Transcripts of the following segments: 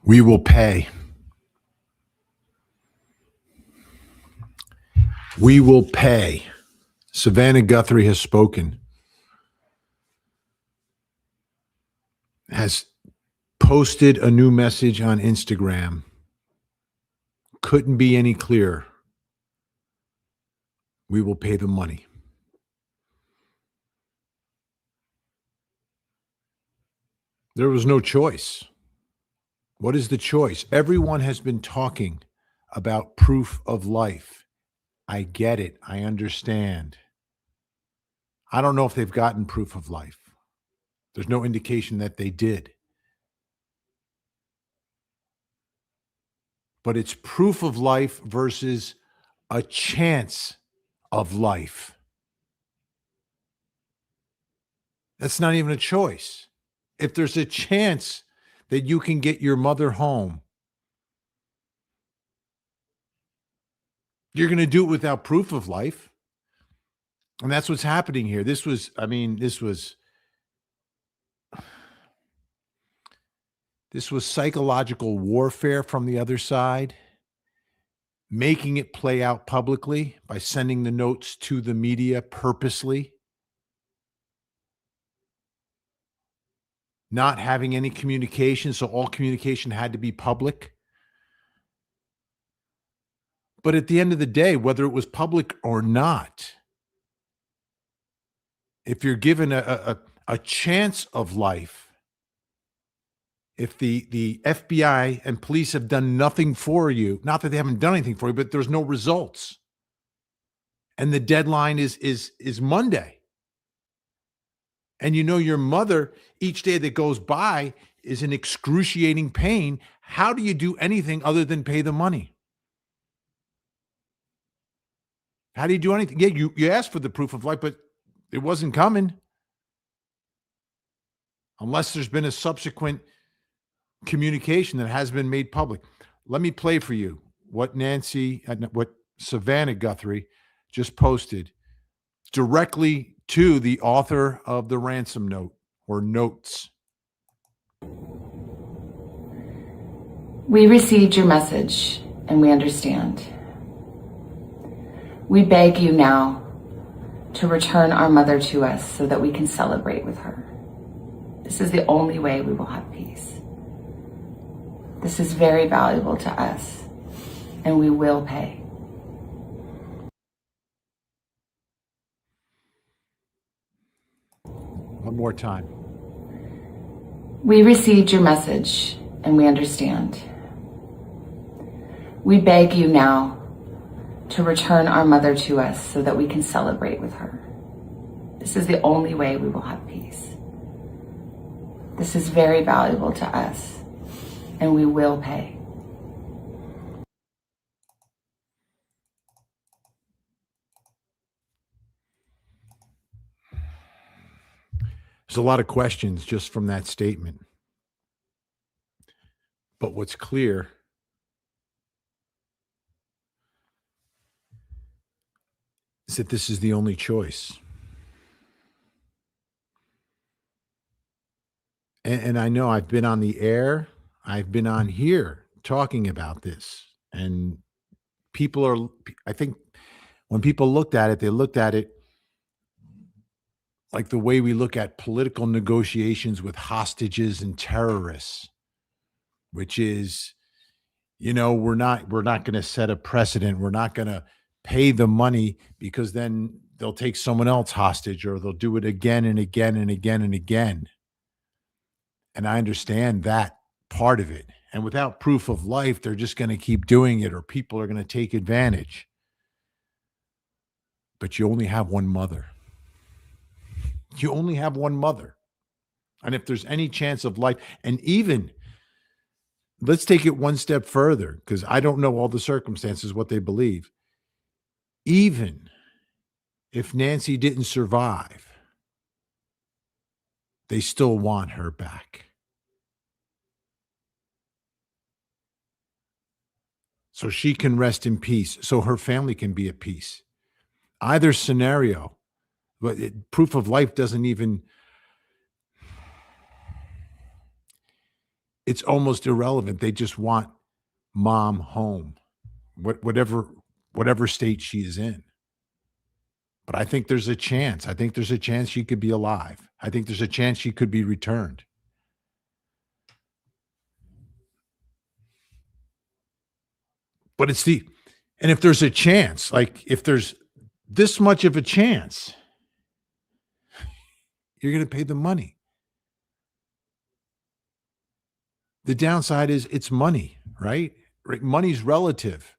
We will pay. We will pay. Savannah Guthrie has spoken, has posted a new message on Instagram. Couldn't be any clearer. We will pay the money. There was no choice. What is the choice? Everyone has been talking about proof of life. I get it. I understand. I don't know if they've gotten proof of life. There's no indication that they did. But it's proof of life versus a chance of life. That's not even a choice. If there's a chance that you can get your mother home, you're going to do it without proof of life. And that's what's happening here. This was psychological warfare from the other side, making it play out publicly by sending the notes to the media purposely, not having any communication, so all communication had to be public. But at the end of the day, whether it was public or not, if you're given a chance of life, if the FBI and police have done nothing for you, not that they haven't done anything for you, but there's no results, and the deadline is Monday, and you know your mother, each day that goes by is in excruciating pain, how do you do anything other than pay the money? How do you do anything? Yeah, you asked for the proof of life, but it wasn't coming unless there's been a subsequent communication that has been made public. Let me play for you what Savannah Guthrie just posted directly to the author of the ransom note or notes. We received your message and we understand. We beg you now to return our mother to us so that we can celebrate with her. This is the only way we will have peace. This is very valuable to us, and we will pay. One more time. We received your message, and we understand. We beg you now to return our mother to us so that we can celebrate with her. This is the only way we will have peace. This is very valuable to us, and we will pay. There's a lot of questions just from that statement. But what's clear is that this is the only choice. And I know I've been on the air, I've been on here talking about this. And I think when people looked at it, they looked at it like the way we look at political negotiations with hostages and terrorists, which is, we're not going to set a precedent. We're not going to pay the money because then they'll take someone else hostage or they'll do it again and again and again and again. And I understand that part of it. And without proof of life, they're just going to keep doing it or people are going to take advantage. But you only have one mother. You only have one mother. And if there's any chance of life, and even let's take it one step further, because I don't know all the circumstances, what they believe. Even if Nancy didn't survive, they still want her back. So she can rest in peace, so her family can be at peace. Either scenario, but proof of life doesn't even, it's almost irrelevant. They just want mom home, whatever state she is in. But I think there's a chance. I think there's a chance she could be alive. I think there's a chance she could be returned. But it's the and if there's a chance, like if there's this much of a chance, you're going to pay the money. The downside is it's money, right? Right? Money's relative.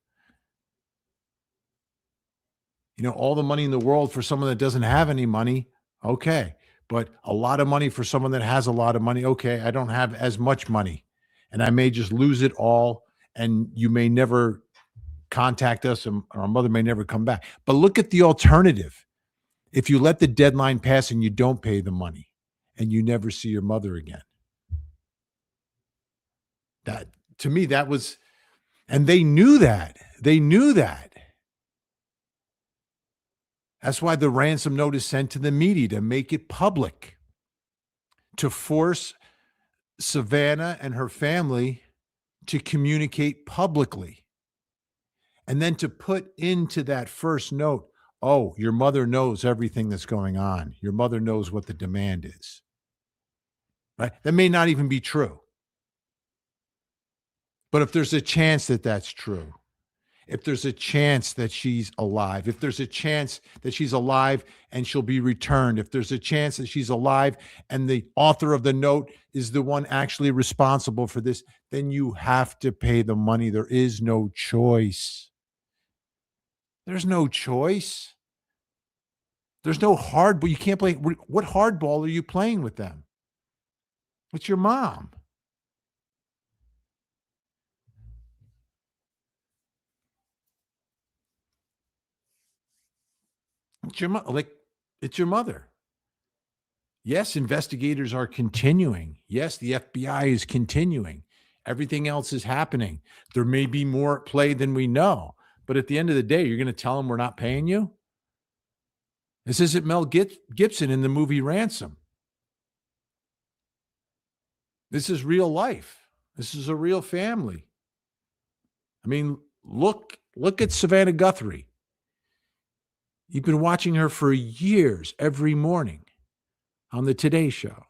All the money in the world for someone that doesn't have any money, okay. But a lot of money for someone that has a lot of money, okay, I don't have as much money and I may just lose it all and you may never contact us and our mother may never come back. But look at the alternative. If you let the deadline pass and you don't pay the money and you never see your mother again. That to me, that was, and they knew that. They knew that. That's why the ransom note is sent to the media to make it public, to force Savannah and her family to communicate publicly. And then to put into that first note, oh, your mother knows everything that's going on. Your mother knows what the demand is. Right? That may not even be true. But if there's a chance that that's true, if there's a chance that she's alive, if there's a chance that she's alive and she'll be returned, if there's a chance that she's alive and the author of the note is the one actually responsible for this, then you have to pay the money. There is no choice. There's no choice. There's no hardball. You can't play. What hardball are you playing with them? It's your mom. It's your mother. Like, it's your mother. Yes, investigators are continuing. Yes, the FBI is continuing. Everything else is happening. There may be more at play than we know. But at the end of the day, you're going to tell them we're not paying you? This isn't Mel Gibson in the movie Ransom. This is real life. This is a real family. I mean, look at Savannah Guthrie. You've been watching her for years, every morning on the Today Show.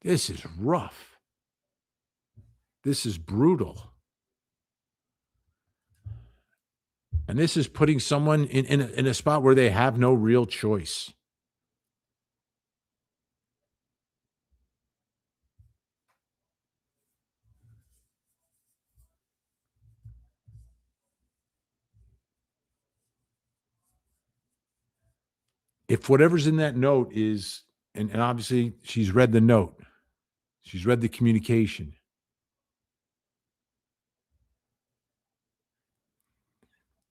This is rough. This is brutal. And this is putting someone in a spot where they have no real choice. If whatever's in that note is, and obviously she's read the note, she's read the communication.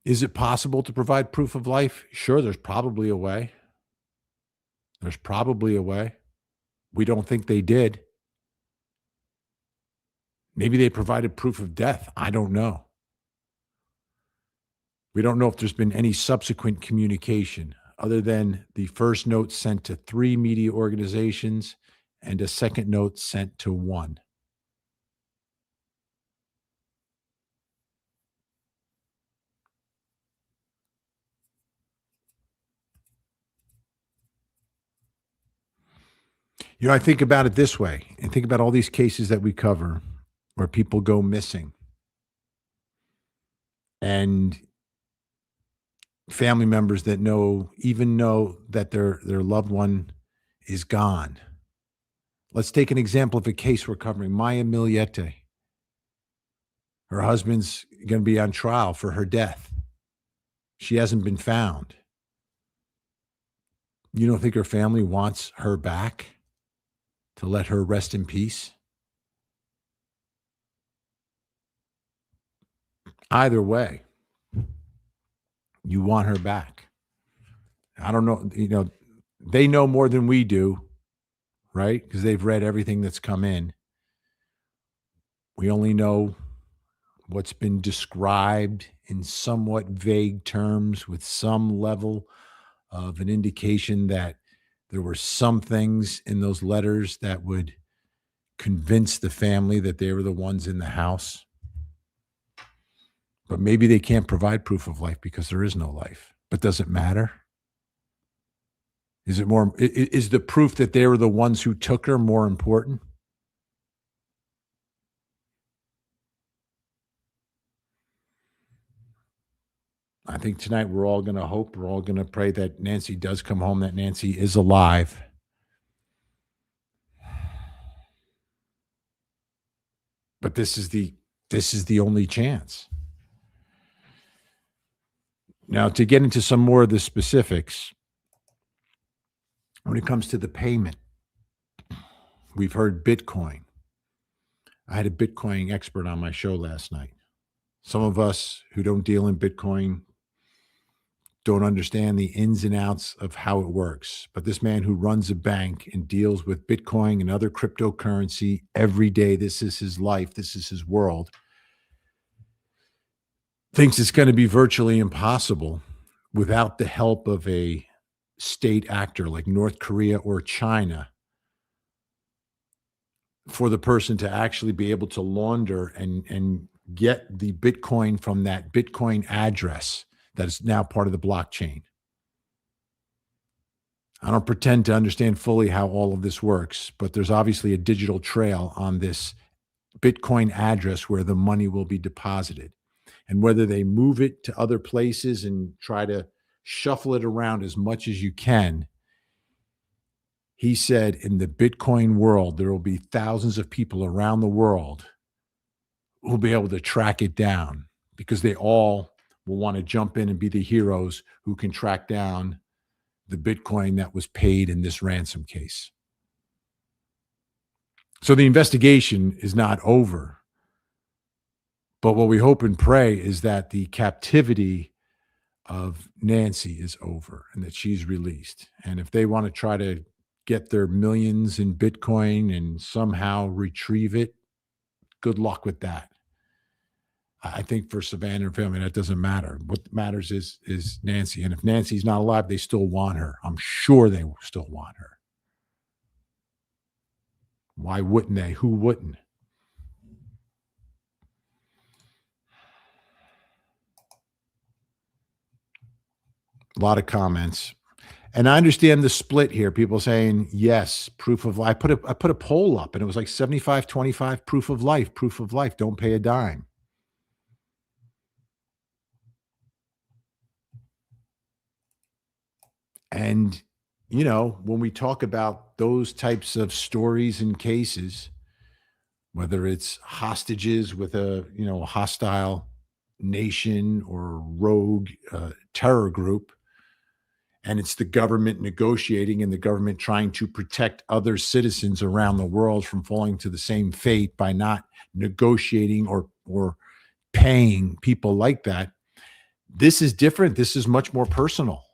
Is it possible to provide proof of life? Sure, there's probably a way. There's probably a way. We don't think they did. Maybe they provided proof of death. I don't know. We don't know if there's been any subsequent communication other than the first note sent to 3 media organizations and a second note sent to 1. I think about it this way, and think about all these cases that we cover where people go missing and family members that know that their loved one is gone. Let's take an example of a case we're covering, Maya Miliete. Her husband's going to be on trial for her death. She hasn't been found. You don't think her family wants her back to let her rest in peace? Either way, you want her back. I don't know, they know more than we do, right? Because they've read everything that's come in. We only know what's been described in somewhat vague terms with some level of an indication that there were some things in those letters that would convince the family that they were the ones in the house. But maybe they can't provide proof of life because there is no life. But does it matter? Is it more is the proof that they were the ones who took her more important? I think tonight we're all going to hope, we're all going to pray that Nancy does come home, that Nancy is alive. But this is the only chance. Now, to get into some more of the specifics, when it comes to the payment, we've heard Bitcoin. I had a Bitcoin expert on my show last night. Some of us who don't deal in Bitcoin don't understand the ins and outs of how it works. But this man who runs a bank and deals with Bitcoin and other cryptocurrency every day, this is his life, this is his world, thinks it's going to be virtually impossible without the help of a state actor like North Korea or China for the person to actually be able to launder and get the Bitcoin from that Bitcoin address that is now part of the blockchain. I don't pretend to understand fully how all of this works, but there's obviously a digital trail on this Bitcoin address where the money will be deposited. And whether they move it to other places and try to shuffle it around as much as you can, he said in the Bitcoin world, there will be thousands of people around the world who will be able to track it down because they all will want to jump in and be the heroes who can track down the Bitcoin that was paid in this ransom case. So the investigation is not over. But what we hope and pray is that the captivity of Nancy is over and that she's released. And if they want to try to get their millions in Bitcoin and somehow retrieve it, good luck with that. I think for Savannah and family, that doesn't matter. What matters is Nancy. And if Nancy's not alive, they still want her. I'm sure they still want her. Why wouldn't they? Who wouldn't? A lot of comments. And I understand the split here. People saying, yes, proof of life. I put a poll up and it was like 75-25 proof of life, don't pay a dime. And, when we talk about those types of stories and cases, whether it's hostages with a hostile nation or rogue terror group, and it's the government negotiating and the government trying to protect other citizens around the world from falling to the same fate by not negotiating or paying people like that. This is different. This is much more personal.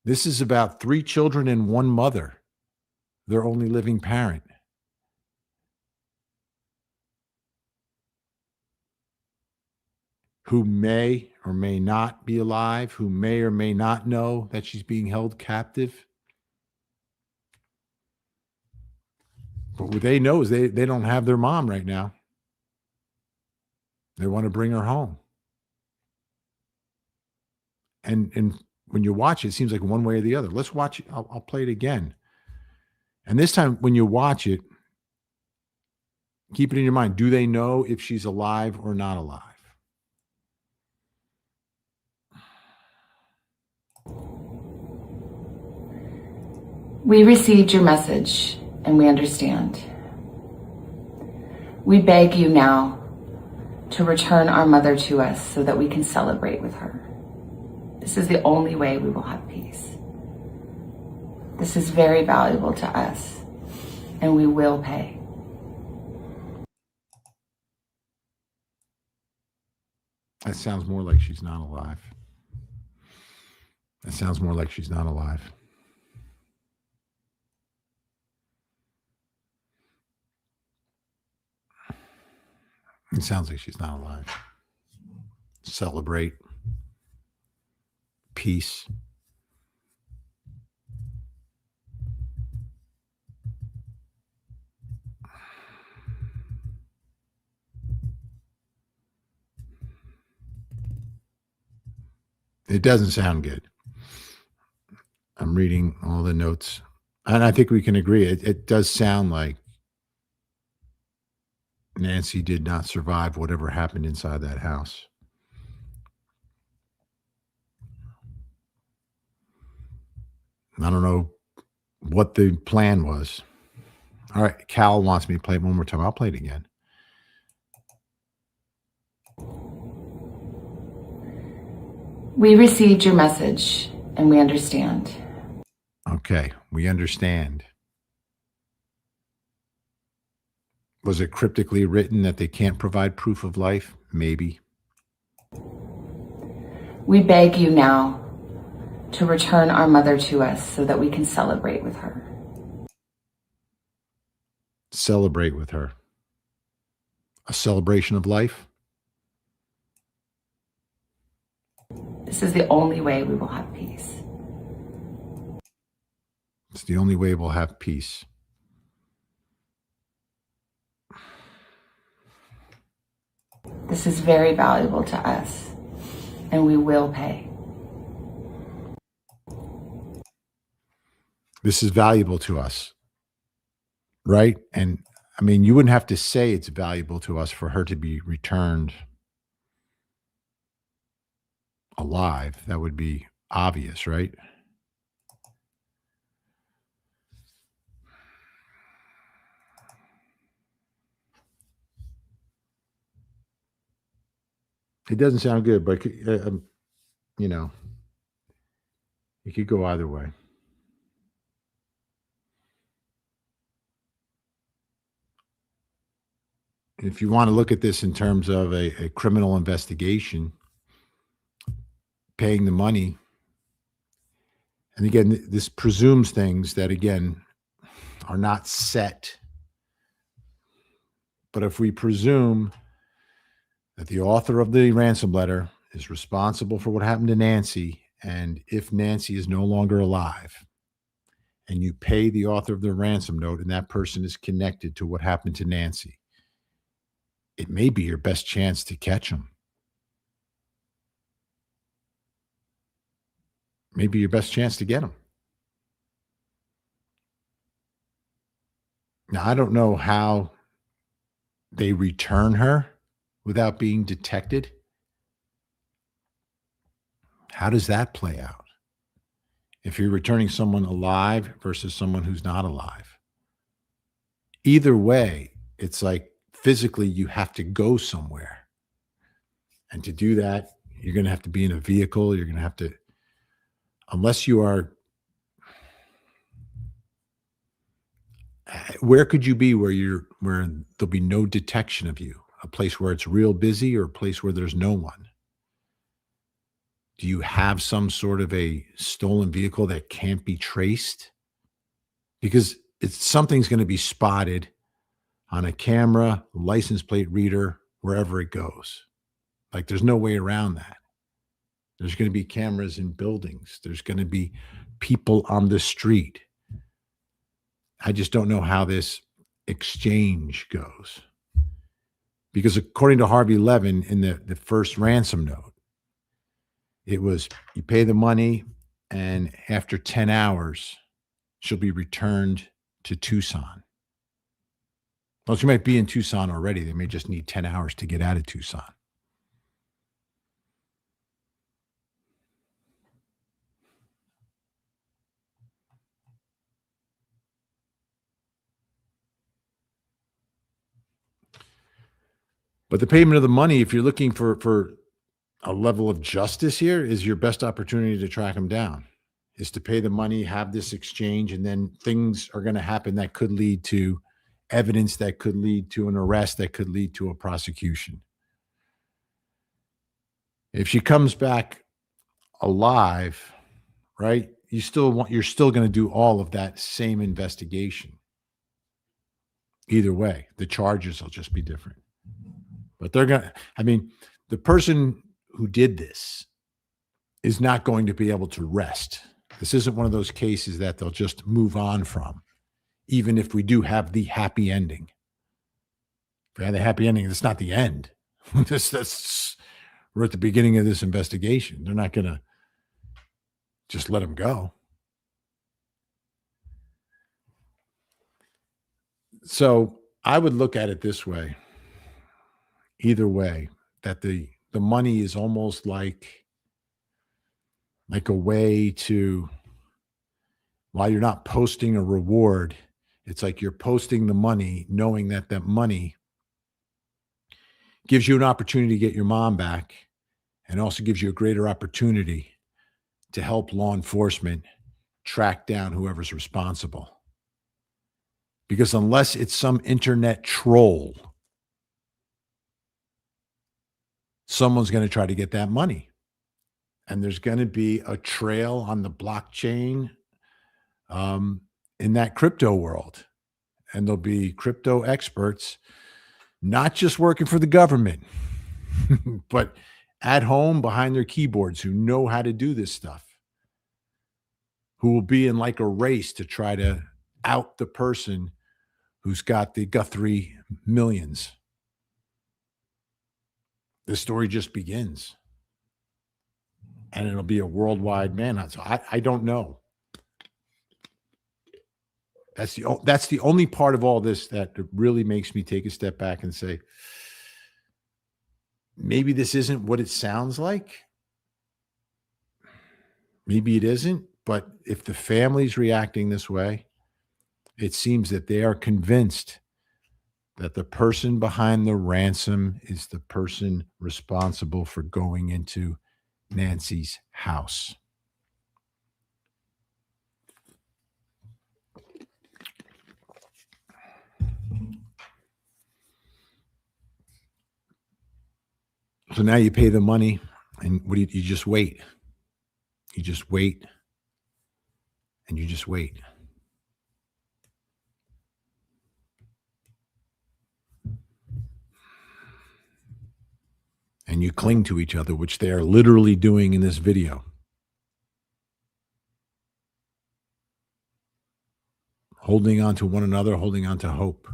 This is about 3 children and 1 mother, their only living parent. Who may or may not be alive, who may or may not know that she's being held captive. But what they know is they don't have their mom right now. They want to bring her home. And when you watch it, it seems like one way or the other. Let's watch it. I'll play it again. And this time when you watch it, keep it in your mind. Do they know if she's alive or not alive? We received your message and we understand. We beg you now to return our mother to us so that we can celebrate with her. This is the only way we will have peace. This is very valuable to us, and we will pay. That sounds more like she's not alive. That sounds more like she's not alive. It sounds like she's not alive. Celebrate peace. It doesn't sound good. I'm reading all the notes, and I think we can agree. It does sound like Nancy did not survive whatever happened inside that house. I don't know what the plan was. All right, Cal wants me to play it one more time. I'll play it again. We received your message and we understand. Okay, we understand. Was it cryptically written that they can't provide proof of life? Maybe. We beg you now to return our mother to us so that we can celebrate with her. Celebrate with her. A celebration of life? This is the only way we will have peace. It's the only way we'll have peace. This is very valuable to us, and we will pay. This is valuable to us, right? And I mean, you wouldn't have to say it's valuable to us for her to be returned alive. That would be obvious, right? It doesn't sound good, but you know, it could go either way. If you want to look at this in terms of a criminal investigation, paying the money, and again, this presumes things that, again, are not set. But if we presume that the author of the ransom letter is responsible for what happened to Nancy, and if Nancy is no longer alive, and you pay the author of the ransom note, and that person is connected to what happened to Nancy, it may be your best chance to catch them. Maybe your best chance to get them. Now, I don't know how they return her without being detected. How does that play out? If you're returning someone alive versus someone who's not alive. Either way, it's like physically you have to go somewhere. And to do that, you're going to have to be in a vehicle. You're going to have to, unless you are, where could you be where there'll be no detection of you? A place where it's real busy or a place where there's no one? Do you have some sort of a stolen vehicle that can't be traced? Because something's going to be spotted on a camera, license plate reader, wherever it goes. Like there's no way around that. There's going to be cameras in buildings. There's going to be people on the street. I just don't know how this exchange goes. Because according to Harvey Levin in the first ransom note, it was you pay the money and after 10 hours, she'll be returned to Tucson. Well, she might be in Tucson already. They may just need 10 hours to get out of Tucson. But the payment of the money, if you're looking for a level of justice here, is your best opportunity to track them down, is to pay the money, have this exchange, and then things are going to happen that could lead to evidence, that could lead to an arrest, that could lead to a prosecution. If she comes back alive, right, you're still going to do all of that same investigation. Either way, the charges will just be different. But the person who did this is not going to be able to rest. This isn't one of those cases that they'll just move on from, even if we do have the happy ending. If we have the happy ending, it's not the end. We're at the beginning of this investigation. They're not going to Just let them go. So I would look at it this way, either way, that the money is almost like a way to, while you're not posting a reward, it's like you're posting the money knowing that that money gives you an opportunity to get your mom back and also gives you a greater opportunity to help law enforcement track down whoever's responsible. Because unless it's some internet troll, someone's going to try to get that money. And there's going to be a trail on the blockchain um, in that crypto world. And there'll be crypto experts, not just working for the government, but at home behind their keyboards who know how to do this stuff, who will be in like a race to try to out the person who's got the Guthrie millions. The story just begins. And it'll be a worldwide manhunt. So I don't know. That's the only part of all this that really makes me take a step back and say, maybe this isn't what it sounds like. Maybe it isn't. But if the family's reacting this way, it seems that they are convinced that the person behind the ransom is the person responsible for going into Nancy's house. So now you pay the money, and what do you just wait? You just wait, and you just wait. And you cling to each other, which they are literally doing in this video. Holding on to one another, holding on to hope.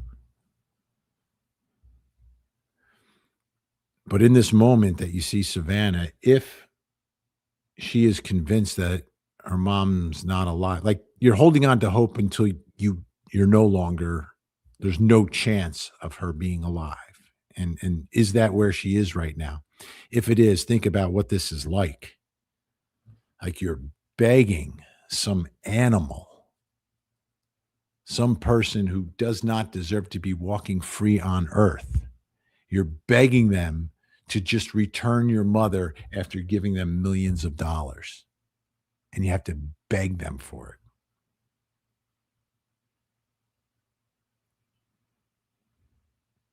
But in this moment that you see Savannah, if she is convinced that her mom's not alive, like you're holding on to hope until you're no longer, there's no chance of her being alive. And is that where she is right now? If it is, think about what this is like. Like you're begging some animal, some person who does not deserve to be walking free on earth. You're begging them to just return your mother after giving them millions of dollars. And you have to beg them for it.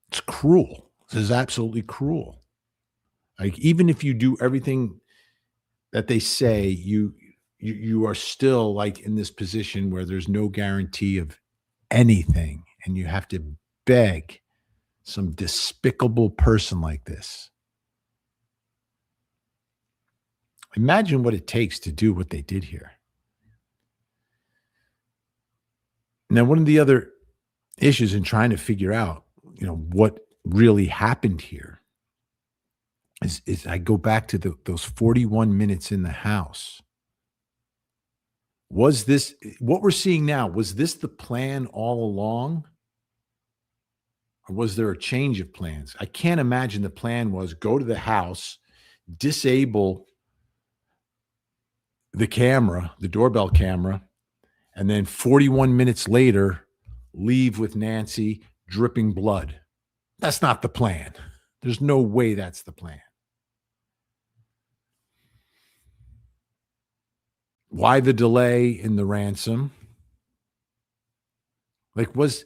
It's cruel. This is absolutely cruel. Like, even if you do everything that they say, you are still like in this position where there's no guarantee of anything, and you have to beg some despicable person like this. Imagine what it takes to do what they did here. Now, one of the other issues in trying to figure out, what really happened here is I go back to those 41 minutes in the house. Was this what we're seeing now? Was this the plan all along? Or was there a change of plans? I can't imagine the plan was go to the house, disable the camera, the doorbell camera, and then 41 minutes later, leave with Nancy dripping blood. That's not the plan. There's no way that's the plan. Why the delay in the ransom? Like, was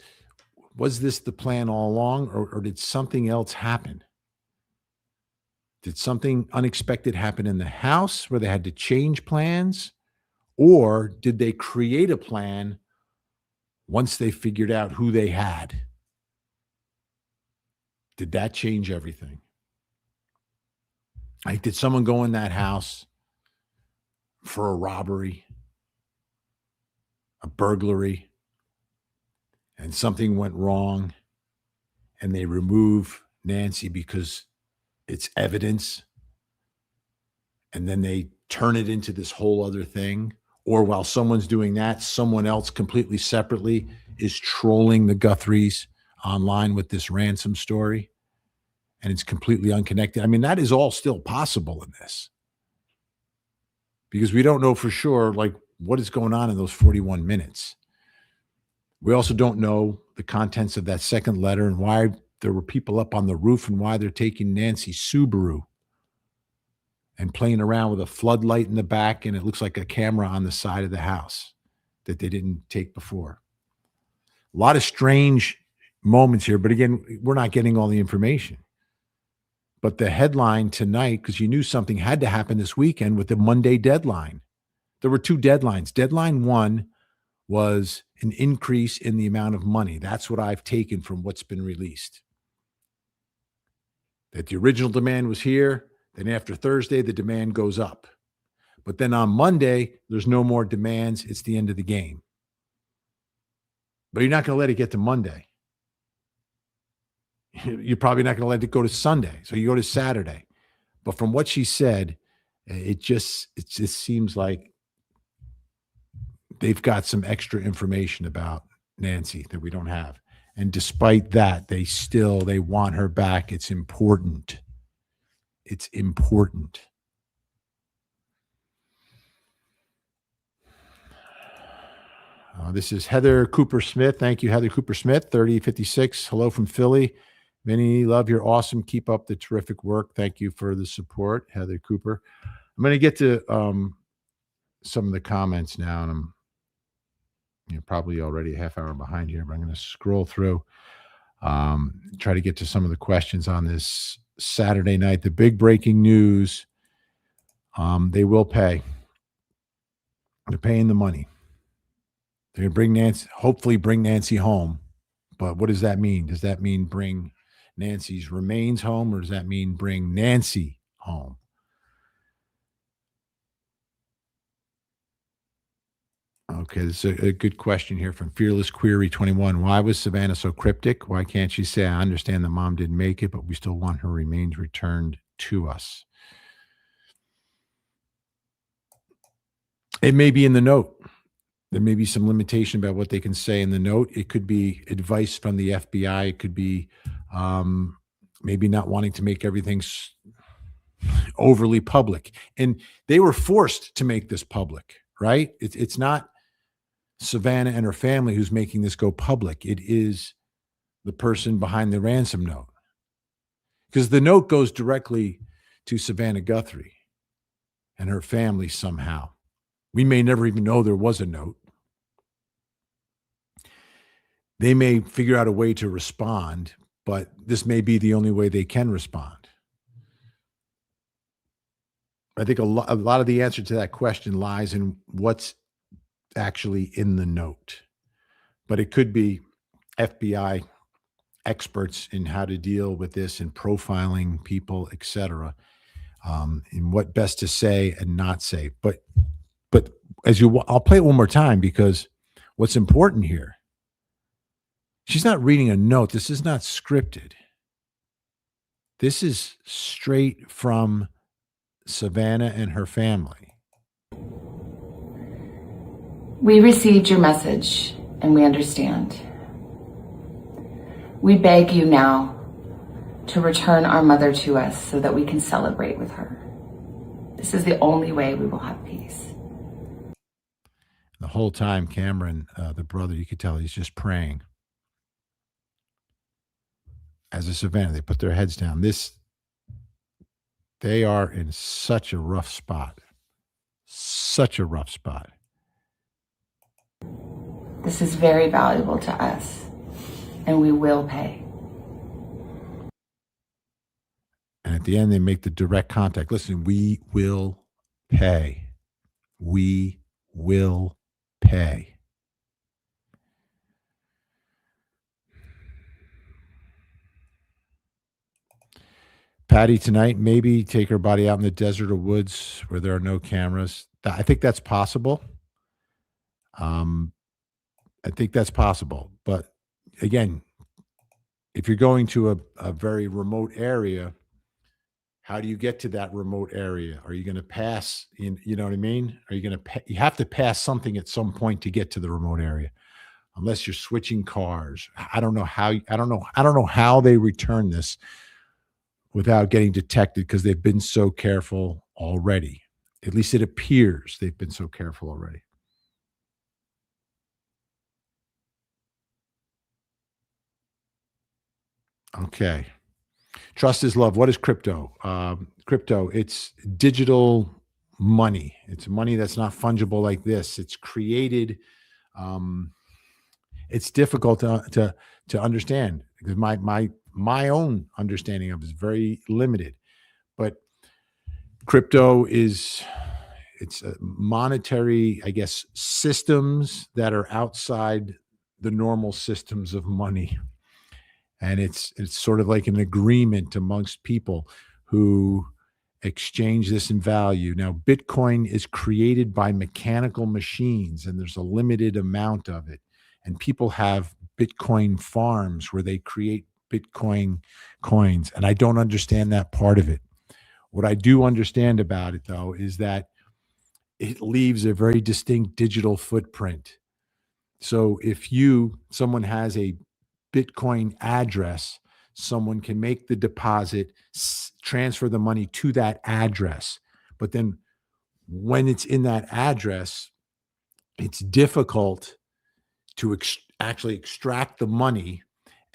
this the plan all along, or did something else happen? Did something unexpected happen in the house where they had to change plans? Or did they create a plan once they figured out who they had? Did that change everything? Like, did someone go in that house for a robbery, a burglary, and something went wrong, and they remove Nancy because it's evidence, and then they turn it into this whole other thing. Or while someone's doing that, someone else completely separately is trolling the Guthries online with this Ransom story, and it's completely unconnected. I mean, that is all still possible in this because we don't know for sure, like, what is going on in those 41 minutes. We also don't know the contents of that second letter and why there were people up on the roof and why they're taking Nancy's Subaru and playing around with a floodlight in the back, and it looks like a camera on the side of the house that they didn't take before. A lot of strange moments here, but again, we're not getting all the information. But the headline tonight, because you knew something had to happen this weekend with the Monday deadline. There were two deadlines. Deadline one was an increase in the amount of money. That's what I've taken from what's been released. That the original demand was here, then after Thursday, the demand goes up. But then on Monday, there's no more demands. It's the end of the game. But you're not going to let it get to Monday. You're probably not going to let it go to Sunday. So you go to Saturday. But from what she said, it just seems like they've got some extra information about Nancy that we don't have. And despite that, they want her back. It's important. It's important. This is Heather Cooper Smith. Thank you, Heather Cooper Smith, 3056. Hello from Philly. Vinny, love, you're awesome. Keep up the terrific work. Thank you for the support, Heather Cooper. I'm going to get to some of the comments now, and I'm probably already a half hour behind here, but I'm going to scroll through, try to get to some of the questions on this Saturday night. The big breaking news, they will pay. They're paying the money. They're going to hopefully bring Nancy home. But what does that mean? Does that mean bring Nancy's remains home, or does that mean bring Nancy home? Okay, this is a good question here from Fearless Query 21. Why was Savannah so cryptic? Why can't she say, I understand that mom didn't make it, but we still want her remains returned to us? It may be in the note. There may be some limitation about what they can say in the note. It could be advice from the FBI. It could be maybe not wanting to make everything overly public. And they were forced to make this public, right? It's not Savannah and her family who's making this go public. It is the person behind the ransom note. Because the note goes directly to Savannah Guthrie and her family somehow. We may never even know there was a note. They may figure out a way to respond, but this may be the only way they can respond. I think a lot of the answer to that question lies in what's actually in the note. But it could be FBI experts in how to deal with this and profiling people, et cetera, in what best to say and not say. But I'll play it one more time, because what's important here, she's not reading a note. This is not scripted. This is straight from Savannah and her family. We received your message and we understand. We beg you now to return our mother to us so that we can celebrate with her. This is the only way we will have peace. The whole time, Cameron, the brother, you could tell he's just praying. As a Savannah, they put their heads down. They are in such a rough spot. Such a rough spot. This is very valuable to us, and we will pay. And at the end, they make the direct contact. Listen, we will pay. We will pay. Patty, tonight, maybe take her body out in the desert or woods where there are no cameras. I think that's possible. I think that's possible. But again, if you're going to a very remote area, How do you get to that remote area? Are you going to pass in, you know what I mean? Are you going to, you have to pass something at some point to get to the remote area, unless you're switching cars. I don't know how they return this without getting detected because they've been so careful already. At least it appears they've been so careful already. Okay. Trust is love. What is crypto? Crypto, it's digital money. It's money that's not fungible like this. It's created. Um, it's difficult to understand because my own understanding of it is very limited. But crypto is it's a monetary, I guess, systems that are outside the normal systems of money, and it's sort of like an agreement amongst people who exchange this in value. Now, Bitcoin is created by mechanical machines, and there's a limited amount of it. And people have Bitcoin farms where they create Bitcoin coins, and I don't understand that part of it. What I do understand about it, though, is that it leaves a very distinct digital footprint. So if someone has a Bitcoin address, someone can make the deposit, transfer the money to that address. But then when it's in that address, it's difficult to actually extract the money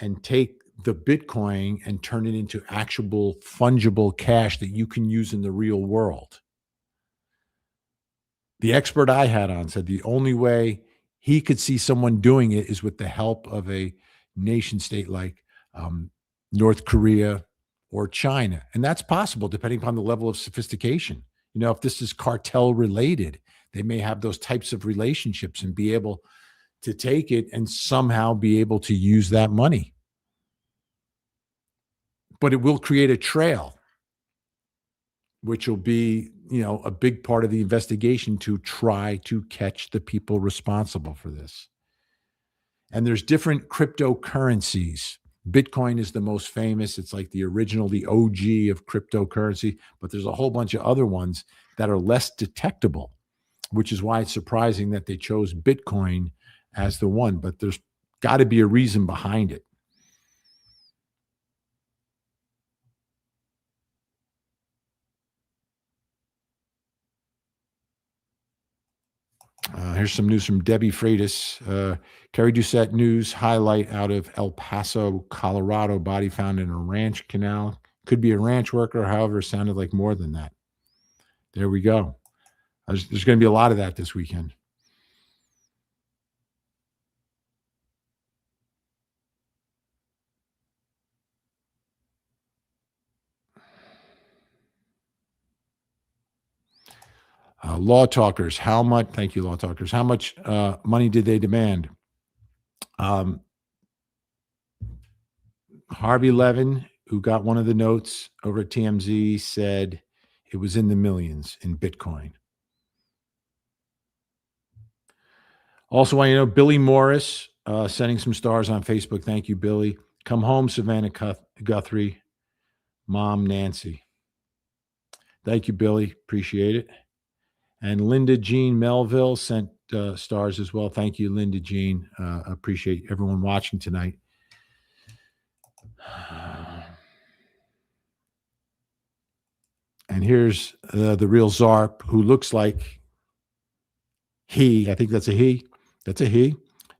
and take the Bitcoin and turn it into actual fungible cash that you can use in the real world. The expert I had on said the only way he could see someone doing it is with the help of a nation state like um, North Korea or China. And that's possible depending upon the level of sophistication. You know, if this is cartel related, they may have those types of relationships and be able to take it and somehow be able to use that money. But it will create a trail, which will be, you know, a big part of the investigation to try to catch the people responsible for this. And there's different cryptocurrencies. Bitcoin is the most famous. It's like the original, the OG of cryptocurrency, but there's a whole bunch of other ones that are less detectable, which is why it's surprising that they chose Bitcoin as the one, but there's got to be a reason behind it. Here's some news from Debbie Freitas. Carrie Doucette news highlight out of El Paso, Colorado. Body found in a ranch canal. Could be a ranch worker. However, sounded like more than that. There we go. There's going to be a lot of that this weekend. Law talkers. How much? Thank you, law talkers. How much money did they demand? Harvey Levin, who got one of the notes over at TMZ, said it was in the millions in Bitcoin. Also, want you to know Billy Morris sending some stars on Facebook. Thank you, Billy. Come home, Savannah Guthrie. Mom, Nancy. Thank you, Billy. Appreciate it. And Linda Jean Melville sent stars as well. Thank you, Linda Jean. Appreciate everyone watching tonight. And here's the real Zarp, who looks like I think that's a he,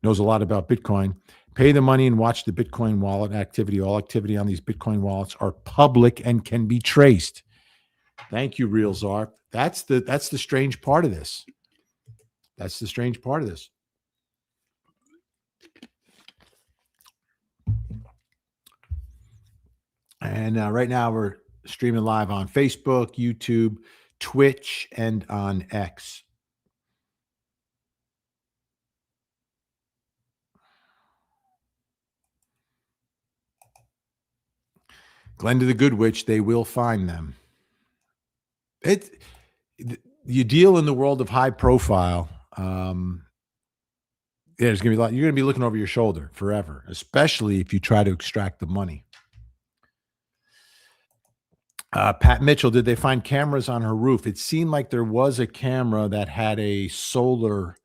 knows a lot about Bitcoin. Pay the money and watch the Bitcoin wallet activity. All activity on these Bitcoin wallets are public and can be traced. Thank you, real Zarp. That's the strange part of this. That's the strange part of this. And right now we're streaming live on Facebook, YouTube, Twitch, and on X. Glenda the Good Witch, they will find them. You deal in the world of high profile. There's going to be a lot. You're going to be looking over your shoulder forever, especially if you try to extract the money. Pat Mitchell, did they find cameras on her roof? It seemed like there was a camera that had a solar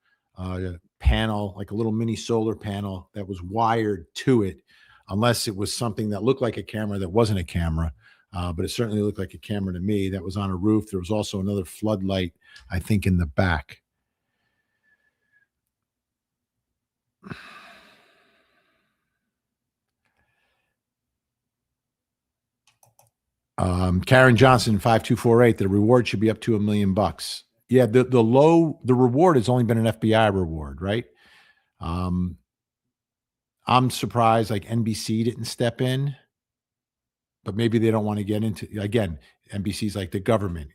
panel, like a little mini solar panel that was wired to it, unless it was something that looked like a camera that wasn't a camera. But it certainly looked like a camera to me that was on a roof. There was also another floodlight, I think, in the back. Karen Johnson, 5248. The reward should be up to $1 million. Yeah, the reward has only been an FBI reward, right? I'm surprised like NBC didn't step in, but maybe they don't want to get into again. NBC's like the government,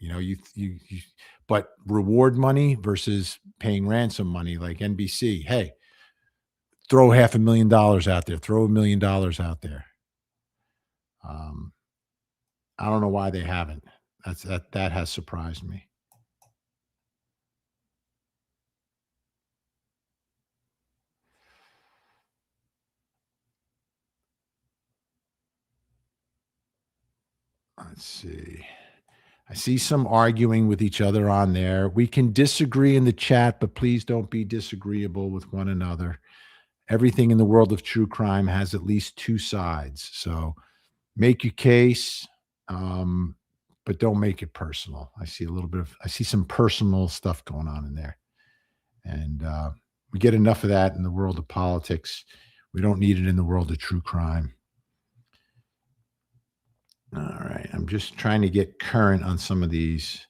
but reward money versus paying ransom money, like NBC. Hey, throw $500,000 out there, throw $1 million out there. I don't know why they haven't. That has surprised me. Let's see. I see some arguing with each other on there. We can disagree in the chat, but please don't be disagreeable with one another. Everything in the world of true crime has at least two sides. So make your case, but don't make it personal. I see some personal stuff going on in there. And we get enough of that in the world of politics. We don't need it in the world of true crime. All right. I'm just trying to get current on some of these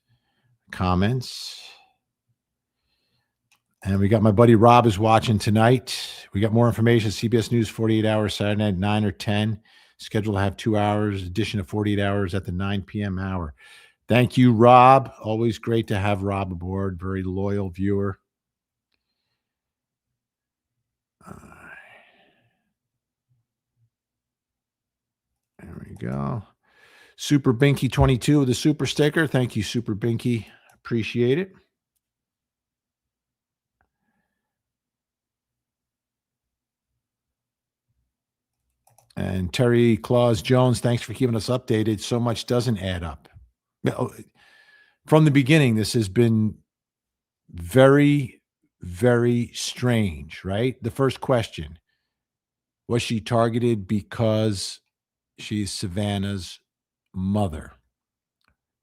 comments. And we got my buddy Rob is watching tonight. We got more information. CBS News 48 hours Saturday night, 9 or 10. Scheduled to have 2 hours, addition of 48 hours at the 9 p.m. hour. Thank you, Rob. Always great to have Rob aboard. Very loyal viewer. There we go. Super Binky 22 with the super sticker. Thank you, Super Binky. Appreciate it. And Terry Claus Jones, thanks for keeping us updated. So much doesn't add up. From the beginning, this has been very, very strange, right? The first question, was she targeted because she's Savannah's mother?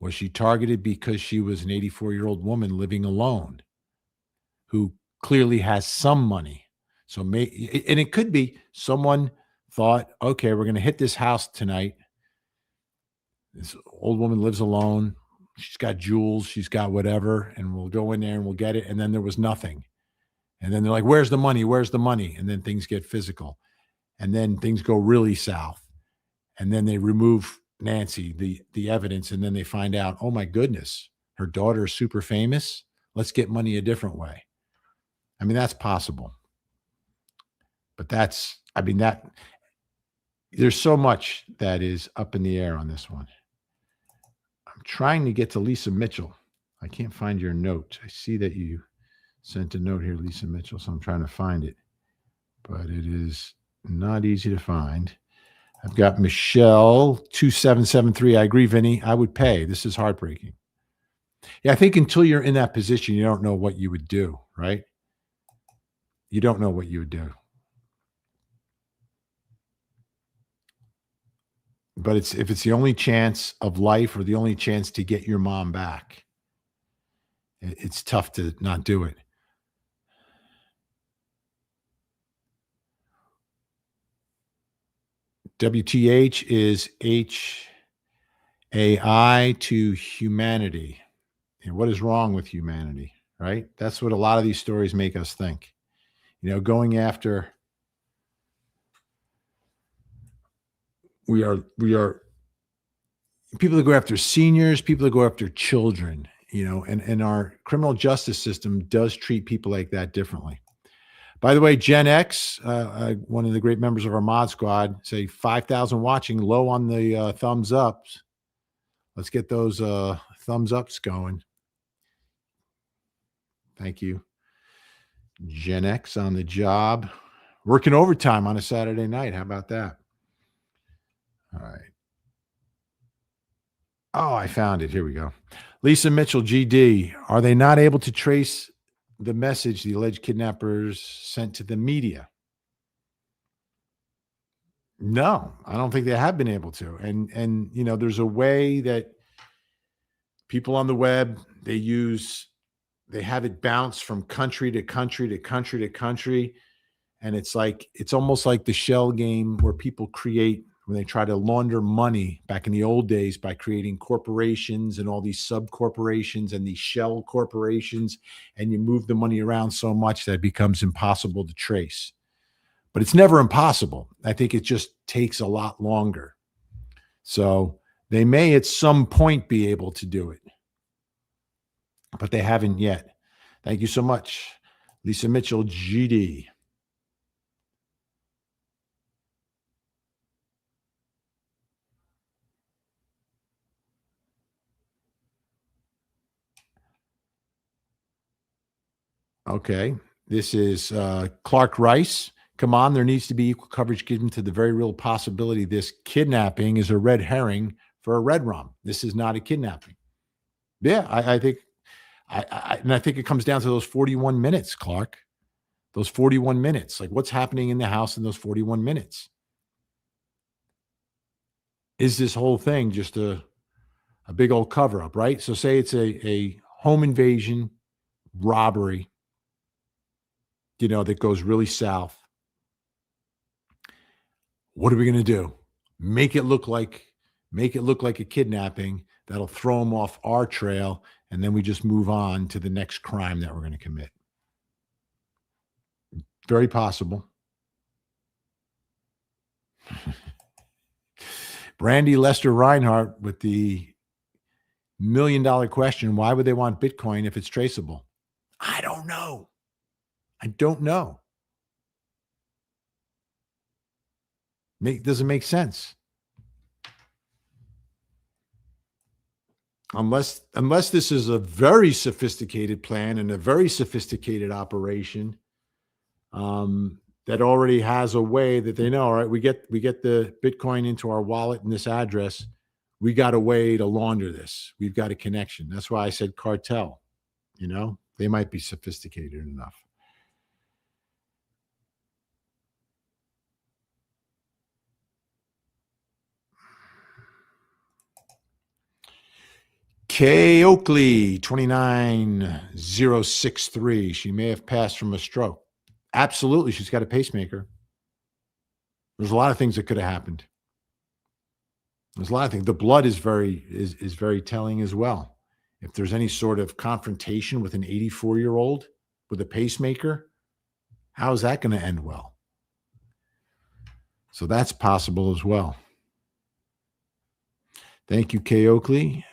Was she targeted because she was an 84-year-old woman living alone who clearly has some money? So, and it could be someone thought, okay, we're going to hit this house tonight. This old woman lives alone. She's got jewels. She's got whatever. And we'll go in there and we'll get it. And then there was nothing. And then they're like, where's the money? Where's the money? And then things get physical. And then things go really south. And then they remove Nancy, the evidence. And then they find out, oh my goodness, her daughter is super famous. Let's get money a different way. I mean, that's possible. But there's so much that is up in the air on this one. I'm trying to get to Lisa Mitchell. I can't find your note. I see that you sent a note here, Lisa Mitchell, so I'm trying to find it. But it is not easy to find. I've got Michelle 2773. I agree, Vinny. I would pay. This is heartbreaking. Yeah, I think until you're in that position, you don't know what you would do, right? You don't know what you would do. But if it's the only chance of life or the only chance to get your mom back, it's tough to not do it. WTH is HAI to humanity. And what is wrong with humanity, right? That's what a lot of these stories make us think. Going after we are people that go after seniors, people that go after children, and our criminal justice system does treat people like that differently. By the way, Gen X, one of the great members of our mod squad, say 5,000 watching, low on the thumbs ups. Let's get those thumbs ups going. Thank you. Gen X on the job, working overtime on a Saturday night. How about that? All right. Oh, I found it. Here we go. Lisa Mitchell, GD. Are they not able to trace the message the alleged kidnappers sent to the media? No, I don't think they have been able to. And there's a way that people on the web, they have it bounce from country to country to country to country. And it's almost like the shell game where people create when they try to launder money back in the old days by creating corporations and all these sub corporations and these shell corporations, and you move the money around so much that it becomes impossible to trace. But it's never impossible. I think it just takes a lot longer. So they may at some point be able to do it, but they haven't yet. Thank you so much, Lisa Mitchell, GD. Okay. This is Clark Rice. Come on, there needs to be equal coverage given to the very real possibility this kidnapping is a red herring for a red rum. This is not a kidnapping. Yeah, I think I think it comes down to those 41 minutes, Clark. Those 41 minutes. Like what's happening in the house in those 41 minutes? Is this whole thing just a big old cover up, right? So say it's a home invasion, robbery, that goes really south. What are we going to do? Make it look like a kidnapping that'll throw them off our trail, and then we just move on to the next crime that we're going to commit. Very possible. Brandy Lester Reinhardt with the $1 million question: why would they want Bitcoin if it's traceable? I don't know. Doesn't make sense. Unless this is a very sophisticated plan and a very sophisticated operation that already has a way that they know, all right, we get the Bitcoin into our wallet and this address. We got a way to launder this. We've got a connection. That's why I said cartel. They might be sophisticated enough. Kay Oakley, 29063. She may have passed from a stroke. Absolutely. She's got a pacemaker. There's a lot of things that could have happened. There's a lot of things. The blood is very telling as well. If there's any sort of confrontation with an 84-year-old with a pacemaker, how is that going to end well? So that's possible as well. Thank you, Kay Oakley.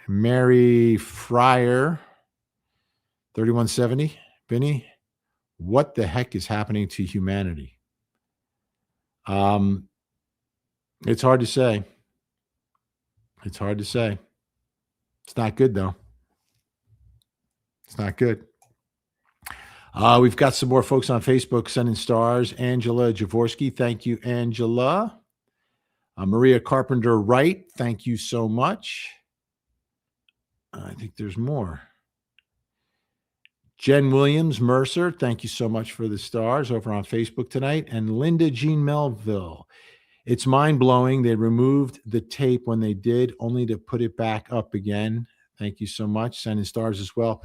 Mary Fryer, 3170. Benny, what the heck is happening to humanity? It's hard to say. It's hard to say. It's not good, though. It's not good. We've got some more folks on Facebook sending stars. Angela Javorsky, thank you, Angela. Maria Carpenter Wright, thank you so much. I think there's more. Jen Williams Mercer, thank you so much for the stars over on Facebook tonight. And Linda Jean Melville. It's mind-blowing. They removed the tape when they did, only to put it back up again. Thank you so much. Sending stars as well.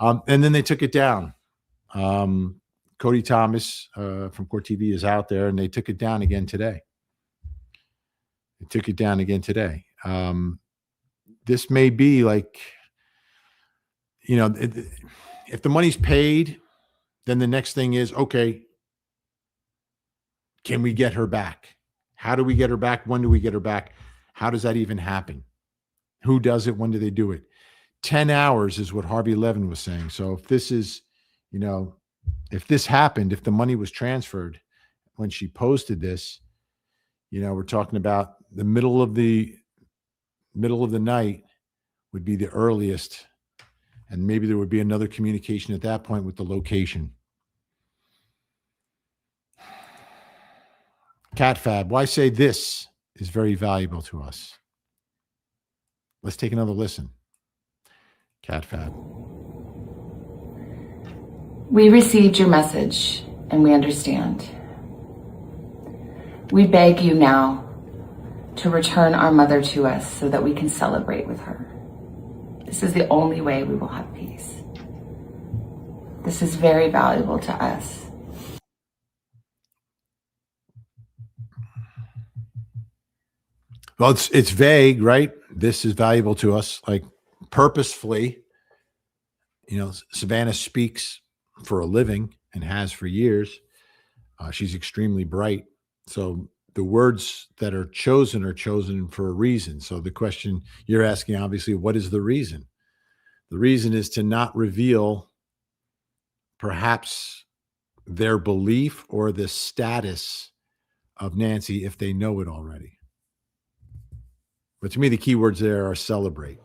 And then they took it down. Cody Thomas from Court TV is out there, and they took it down again today. This may be like, if the money's paid, then the next thing is, okay, can we get her back? How do we get her back? When do we get her back? How does that even happen? Who does it? When do they do it? 10 hours is what Harvey Levin was saying. So if this is, if this happened, if the money was transferred when she posted this, we're talking about the middle of the night would be the earliest. And maybe there would be another communication at that point with the location. CatFab, why say this is very valuable to us? Let's take another listen. Cat Fab. We received your message and we understand. We beg you now to return our mother to us so that we can celebrate with her. This is the only way we will have peace. This is very valuable to us. Well, it's vague, right? This is valuable to us, like purposefully. Savannah speaks for a living and has for years. She's extremely bright. So the words that are chosen for a reason. So the question you're asking, obviously, what is the reason? The reason is to not reveal perhaps their belief or the status of Nancy if they know it already. But to me, the key words there are celebrate.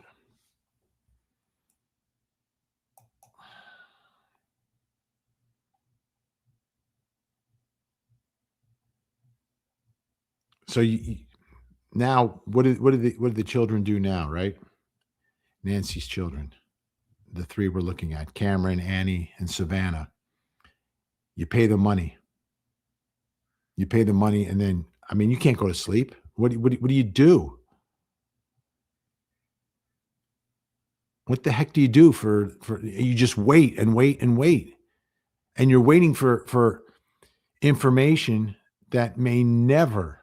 So now, what do the children do now, right? Nancy's children, the three we're looking at, Cameron, Annie, and Savannah. You pay the money. And then, you can't go to sleep. What do you do? What the heck do you do for you just wait and wait and wait. And you're waiting for information that may never,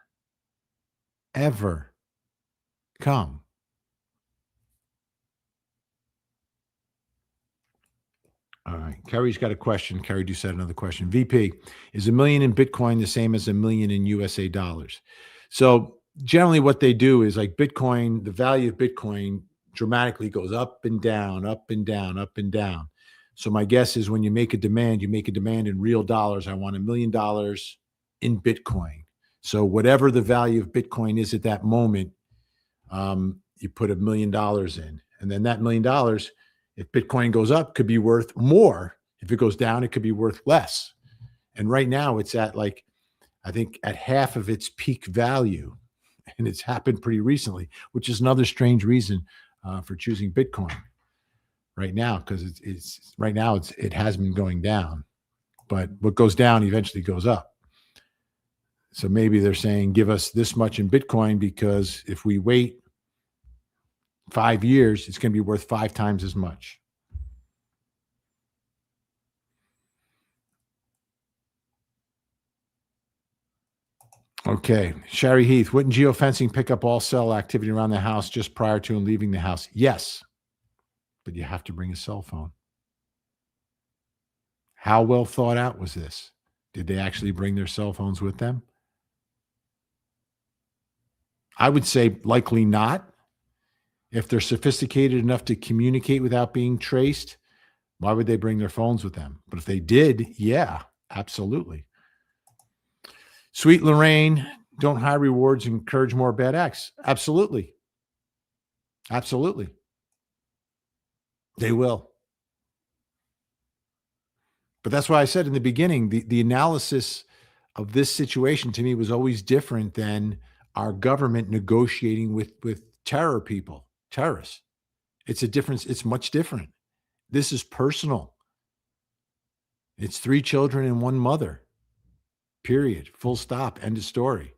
ever come. All right. Kerry's got a question. Kerry Doucette, another question. VP, is $1 million in Bitcoin the same as $1 million in USA dollars? So generally what they do is like Bitcoin, the value of Bitcoin dramatically goes up and down, up and down, up and down. So my guess is when you make a demand in real dollars. I want $1 million in Bitcoin. So whatever the value of Bitcoin is at that moment, you put $1 million in, and then that $1 million, if Bitcoin goes up, could be worth more. If it goes down, it could be worth less. And right now it's at I think at half of its peak value. And it's happened pretty recently, which is another strange reason for choosing Bitcoin right now, because it has been going down, but what goes down eventually goes up. So maybe they're saying, give us this much in Bitcoin, because if we wait 5 years, it's going to be worth 5 times as much. Okay. Sherry Heath, wouldn't geofencing pick up all cell activity around the house just prior to and leaving the house? Yes. But you have to bring a cell phone. How well thought out was this? Did they actually bring their cell phones with them? I would say likely not. If they're sophisticated enough to communicate without being traced, why would they bring their phones with them? But if they did, yeah, absolutely. Sweet Lorraine, don't high rewards encourage more bad acts? Absolutely. Absolutely. They will. But that's why I said in the beginning, the analysis of this situation to me was always different than our government negotiating with terrorists. It's a difference. It's much different. This is personal. It's 3 children and 1 mother. Period. Full stop. End of story.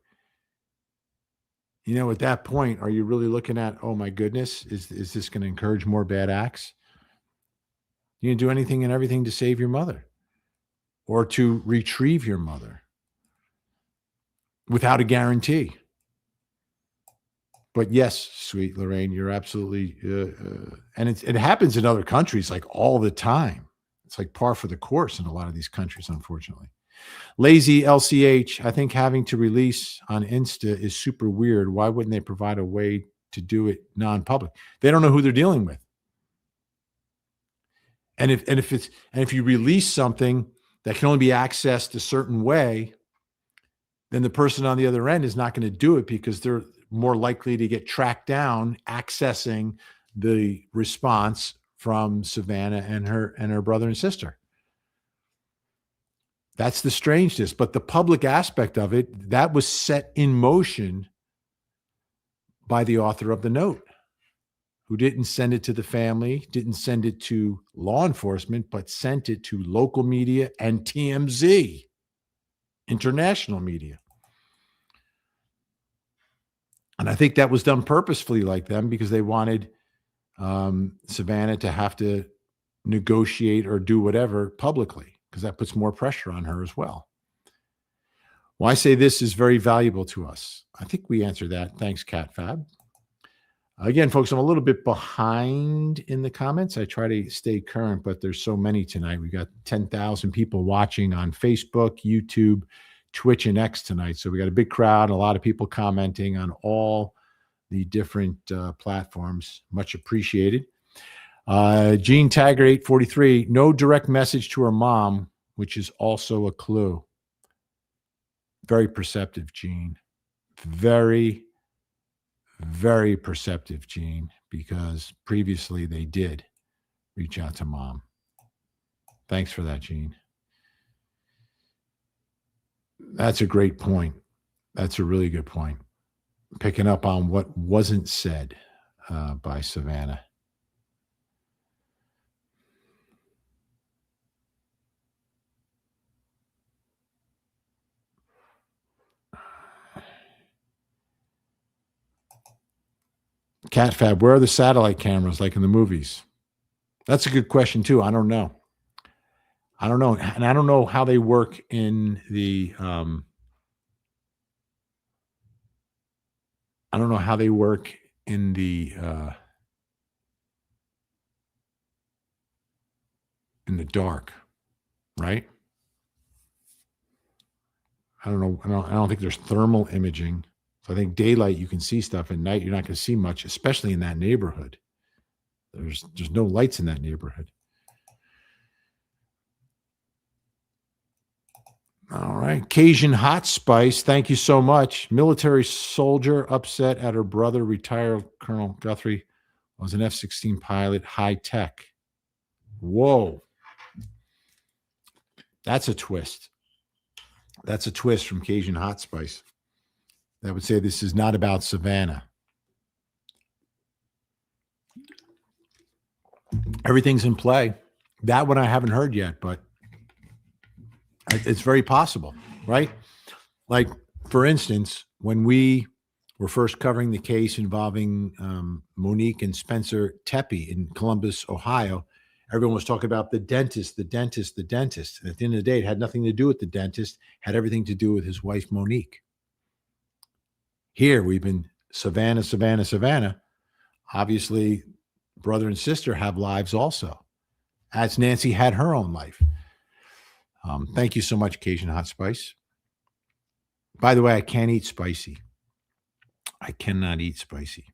At that point, are you really looking at, oh my goodness, is this going to encourage more bad acts? You can do anything and everything to save your mother or to retrieve your mother without a guarantee. But yes, sweet Lorraine, you're absolutely, and it happens in other countries like all the time. It's like par for the course in a lot of these countries, unfortunately. Lazy LCH, I think having to release on Insta is super weird. Why wouldn't they provide a way to do it non-public? They don't know who they're dealing with. And if you release something that can only be accessed a certain way, then the person on the other end is not going to do it because they're more likely to get tracked down accessing the response from Savannah and her brother and sister. That's the strangeness. But the public aspect of it, that was set in motion by the author of the note. who didn't send it to the family, didn't send it to law enforcement, but sent it to local media and TMZ, international media. And I think that was done purposefully like them because they wanted Savannah to have to negotiate or do whatever publicly because that puts more pressure on her as well. Well, I say this is very valuable to us. I think we answered that. Thanks, CatFab. Again, folks, I'm a little bit behind in the comments. I try to stay current, but there's so many tonight. We got 10,000 people watching on Facebook, YouTube, Twitch, and X tonight. So we got a big crowd, a lot of people commenting on all the different platforms. Much appreciated. Gene Taggart 843, no direct message to her mom, which is also a clue. Very perceptive, Gene. Very, very perceptive, Gene, because previously they did reach out to mom. Thanks for that, Gene. That's a great point. That's a really good point. Picking up on what wasn't said by Savannah. CatFab, where are the satellite cameras like in the movies? That's a good question too. I don't know. And I don't know how they work in the I don't know how they work in the dark, right? I don't know. I don't think there's thermal imaging. So I think daylight you can see stuff. At night you're not going to see much, especially in that neighborhood. There's no lights in that neighborhood. All right. Cajun Hot Spice, thank you so much. Military soldier upset at her brother, retired Colonel Guthrie, was an F-16 pilot, high tech. Whoa. That's a twist. That's a twist from Cajun Hot Spice. That would say this is not about Savannah. Everything's in play. That one I haven't heard yet, but it's very possible, right? Like, for instance, when we were first covering the case involving Monique and Spencer Tepe in Columbus, Ohio, everyone was talking about the dentist. And at the end of the day, it had nothing to do with the dentist, had everything to do with his wife, Monique. Here, we've been Savannah. Obviously, brother and sister have lives also, as Nancy had her own life. Thank you so much, Cajun Hot Spice. By the way, I can't eat spicy. I cannot eat spicy.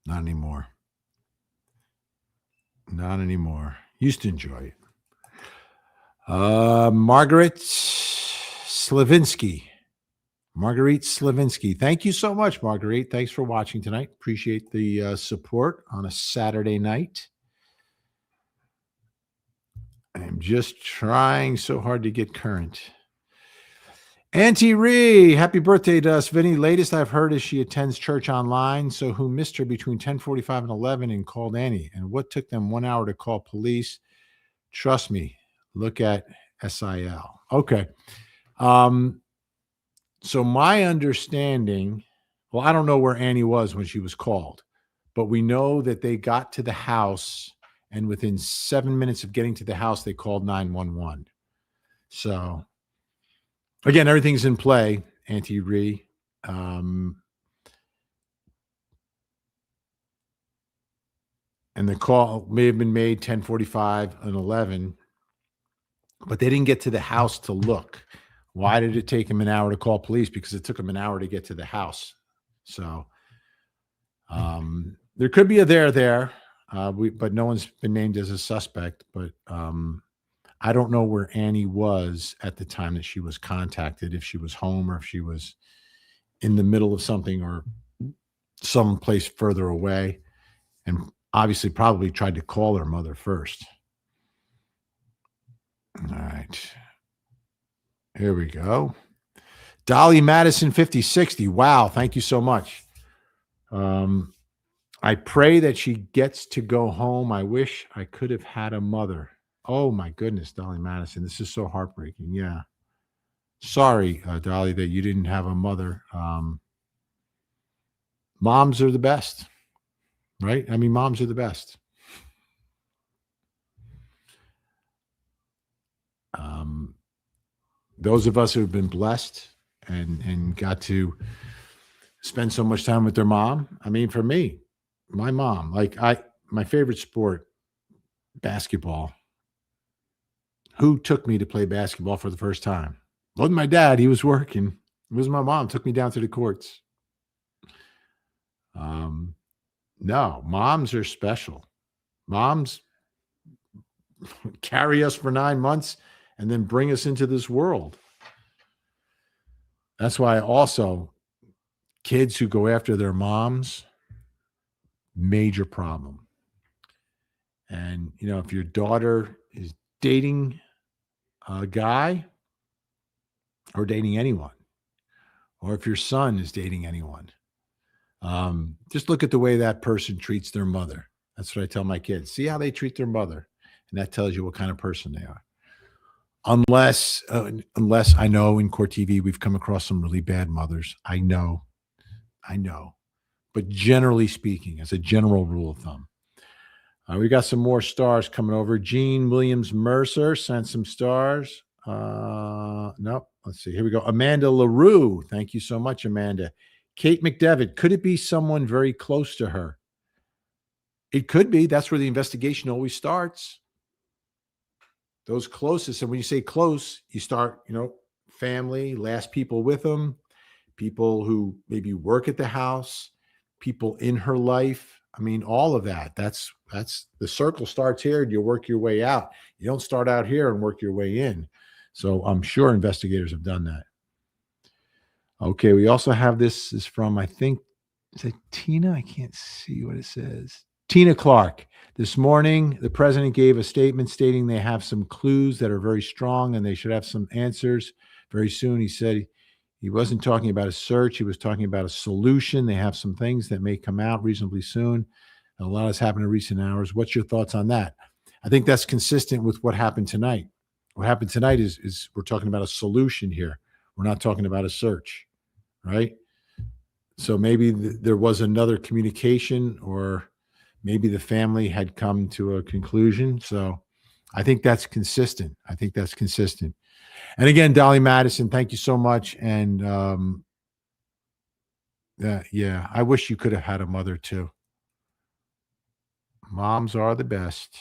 Not anymore. Not anymore. Used to enjoy it. Marguerite Slavinsky. Thank you so much, Marguerite. Thanks for watching tonight. Appreciate the support on a Saturday night. I'm just trying so hard to get current. Auntie Ree, happy birthday to us, Vinny. Latest I've heard is she attends church online. So who missed her between 10:45 and 11 and called Annie? And what took them 1 hour to call police? Trust me, look at SIL. Okay. So my understanding, well, I don't know where Annie was when she was called, but we know that they got to the house, and within 7 minutes of getting to the house, they called 911. So again, everything's in play, Auntie Ree. And the call may have been made 10:45 and 11, but they didn't get to the house to look. Why did it take them an hour to call police? Because it took them an hour to get to the house. So there could be a there. But no one's been named as a suspect. But I don't know where Annie was at the time that she was contacted, if she was home or if she was in the middle of something or someplace further away, and obviously probably tried to call her mother first. All right. Here we go. Dolly Madison 5060. Wow. Thank you so much. I pray that she gets to go home. I wish I could have had a mother. Oh my goodness, Dolly Madison. This is so heartbreaking. Yeah. Sorry, Dolly, that you didn't have a mother. Moms are the best, right? I mean, moms are the best. Those of us who have been blessed and got to spend so much time with their mom. I mean, for me, my mom, my favorite sport, basketball. Who took me to play basketball for the first time? Wasn't my dad. He was working. It was my mom. Took me down to the courts. Um, no, moms are special. Moms carry us for 9 months and then bring us into this world. That's why also kids who go after their moms, major problem. And, if your daughter is dating a guy or dating anyone, or if your son is dating anyone, just look at the way that person treats their mother. That's what I tell my kids. See how they treat their mother, and that tells you what kind of person they are. Unless I know in court TV we've come across some really bad mothers. I know. But generally speaking, as a general rule of thumb, we got some more stars coming over. Gene Williams Mercer sent some stars. Nope. Let's see. Here we go. Amanda LaRue. Thank you so much, Amanda. Kate McDevitt. Could it be someone very close to her? It could be. That's where the investigation always starts. Those closest. And when you say close, you start, family, last people with them, people who maybe work at the house, people in her life. I mean, all of that. That's the circle starts here and you work your way out. You don't start out here and work your way in. So I'm sure investigators have done that. Okay, we also have this is from, I think, is it Tina? I can't see what it says. Tina Clark. This morning, the president gave a statement stating they have some clues that are very strong and they should have some answers very soon. He said he wasn't talking about a search. He was talking about a solution. They have some things that may come out reasonably soon. A lot has happened in recent hours. What's your thoughts on that? I think that's consistent with what happened tonight. What happened tonight is we're talking about a solution here. We're not talking about a search, right? So maybe there was another communication, or maybe the family had come to a conclusion. So I think that's consistent. And again, Dolly Madison, thank you so much. And yeah, I wish you could have had a mother too. Moms are the best.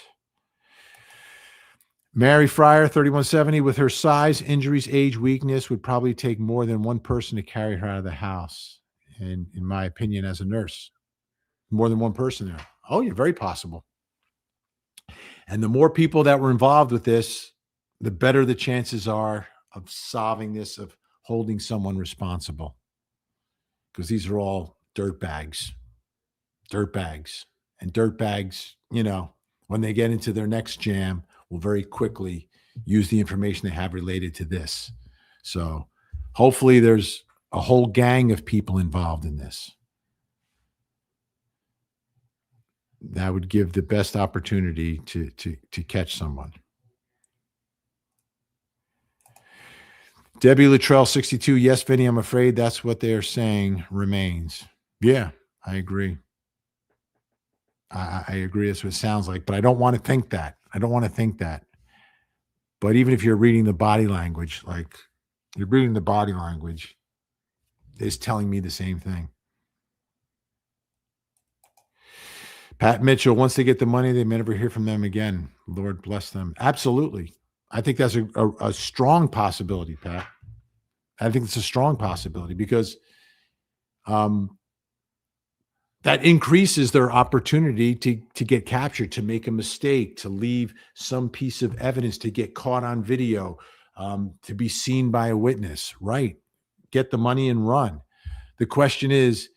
Mary Fryer, 3170, with her size, injuries, age, weakness, would probably take more than one person to carry her out of the house. And in my opinion, as a nurse, more than one person there. Oh, yeah, very possible. And the more people that were involved with this, the better the chances are of solving this, of holding someone responsible. Because these are all dirtbags. And dirtbags, when they get into their next jam, will very quickly use the information they have related to this. So hopefully there's a whole gang of people involved in this. That would give the best opportunity to catch someone. Debbie Luttrell, 62. Yes, Vinny, I'm afraid that's what they're saying remains. Yeah, I agree. I agree. That's what it sounds like, but I don't want to think that. But even if you're reading the body language, it's telling me the same thing. Pat Mitchell, once they get the money, they may never hear from them again. Lord bless them. Absolutely. I think that's a strong possibility, Pat. I think it's a strong possibility because that increases their opportunity to get captured, to make a mistake, to leave some piece of evidence, to get caught on video, to be seen by a witness, right? Get the money and run. The question is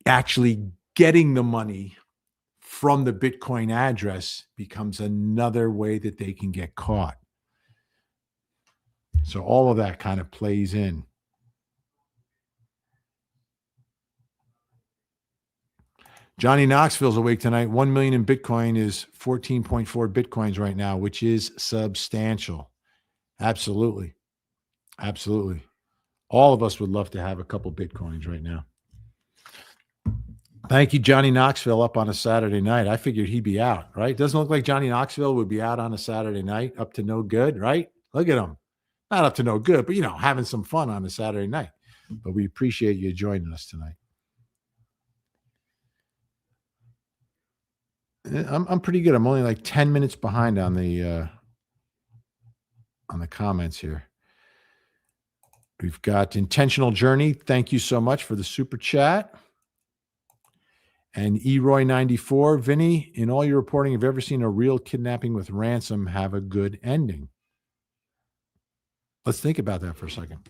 actually getting the money from the Bitcoin address becomes another way that they can get caught. So all of that kind of plays in. Johnny Knoxville's awake tonight. 1 million in Bitcoin is 14.4 Bitcoins right now, which is substantial. Absolutely. Absolutely. All of us would love to have a couple Bitcoins right now. Thank you, Johnny Knoxville, up on a Saturday night. I figured he'd be out, right? Doesn't look like Johnny Knoxville would be out on a Saturday night, up to no good, right? Look at him. Not up to no good, but, having some fun on a Saturday night. But we appreciate you joining us tonight. I'm pretty good. I'm only like 10 minutes behind on the comments here. We've got Intentional Journey. Thank you so much for the super chat. And Eroy94, Vinny, in all your reporting, have you ever seen a real kidnapping with ransom have a good ending? Let's think about that for a second.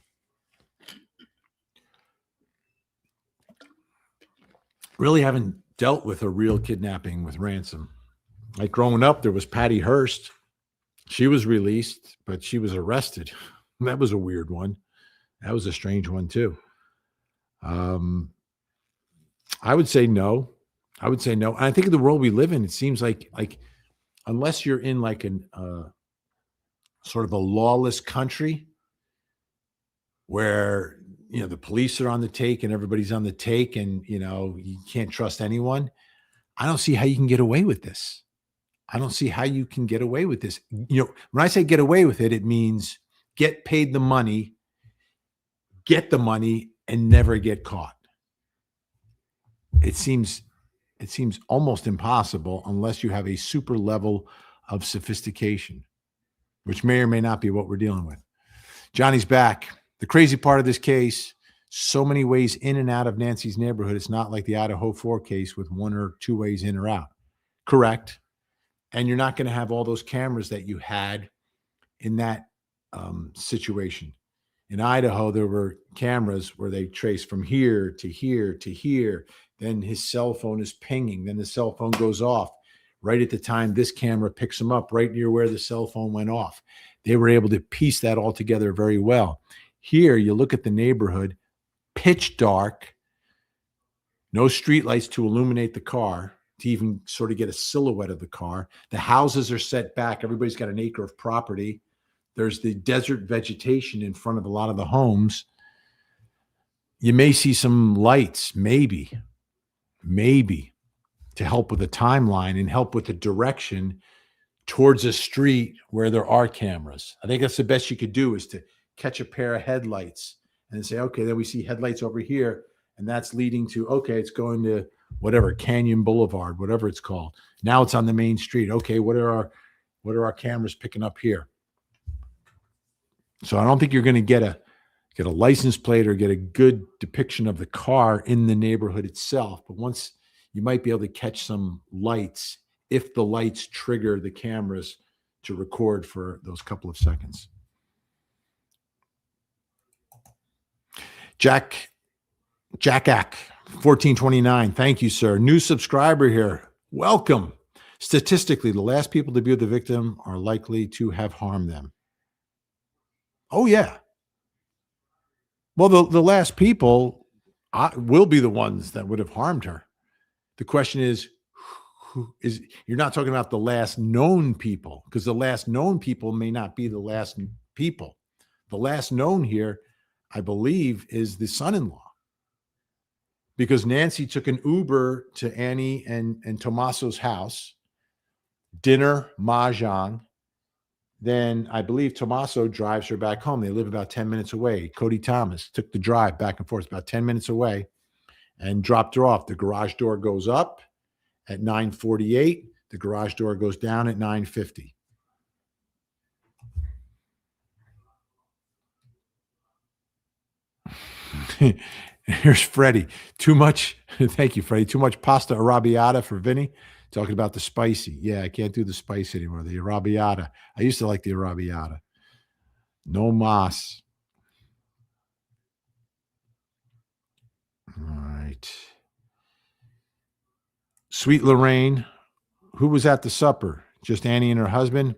Really haven't dealt with a real kidnapping with ransom. Like growing up, there was Patty Hearst. She was released, but she was arrested. That was a weird one. That was a strange one too. I would say no. And I think in the world we live in, it seems like unless you're in like an sort of a lawless country where the police are on the take and everybody's on the take and you can't trust anyone, I don't see how you can get away with this. When I say get away with it, it means get paid the money, get the money, and never get caught. It seems almost impossible unless you have a super level of sophistication, which may or may not be what we're dealing with. Johnny's back. The crazy part of this case, so many ways in and out of Nancy's neighborhood. It's not like the Idaho 4 case with one or two ways in or out. Correct. And you're not going to have all those cameras that you had in that situation. In Idaho, there were cameras where they traced from here to here to here. Then his cell phone is pinging. Then the cell phone goes off. Right at the time, this camera picks him up right near where the cell phone went off. They were able to piece that all together very well. Here, you look at the neighborhood, pitch dark, no streetlights to illuminate the car, to even sort of get a silhouette of the car. The houses are set back. Everybody's got an acre of property. There's the desert vegetation in front of a lot of the homes. You may see some lights, maybe, to help with the timeline and help with the direction towards a street where there are cameras. I think that's the best you could do, is to catch a pair of headlights and say, okay, then we see headlights over here, and that's leading to, okay, it's going to whatever, Canyon Boulevard, whatever it's called. Now it's on the main street. Okay, what are our cameras picking up here? So I don't think you're going to get a license plate or get a good depiction of the car in the neighborhood itself. But once you might be able to catch some lights, if the lights trigger the cameras to record for those couple of seconds. Jack Ack, 1429. Thank you, sir. New subscriber here. Welcome. Statistically, the last people to be the victim are likely to have harmed them. Oh, yeah. Well, the last people will be the ones that would have harmed her. The question is, you're not talking about the last known people, because the last known people may not be the last people. The last known here, I believe, is the son-in-law, because Nancy took an Uber to Annie and Tommaso's house, dinner, mahjong. Then I believe Tommaso drives her back home. They live about 10 minutes away. Cody Thomas took the drive back and forth about 10 minutes away and dropped her off. The garage door goes up at 9:48. The garage door goes down at 9:50. Here's Freddie. Too much. Thank you, Freddie. Too much pasta arrabbiata for Vinny. Talking about the spicy. Yeah, I can't do the spice anymore. The arrabbiata. I used to like the arrabbiata. No mas. All right. Sweet Lorraine. Who was at the supper? Just Annie and her husband?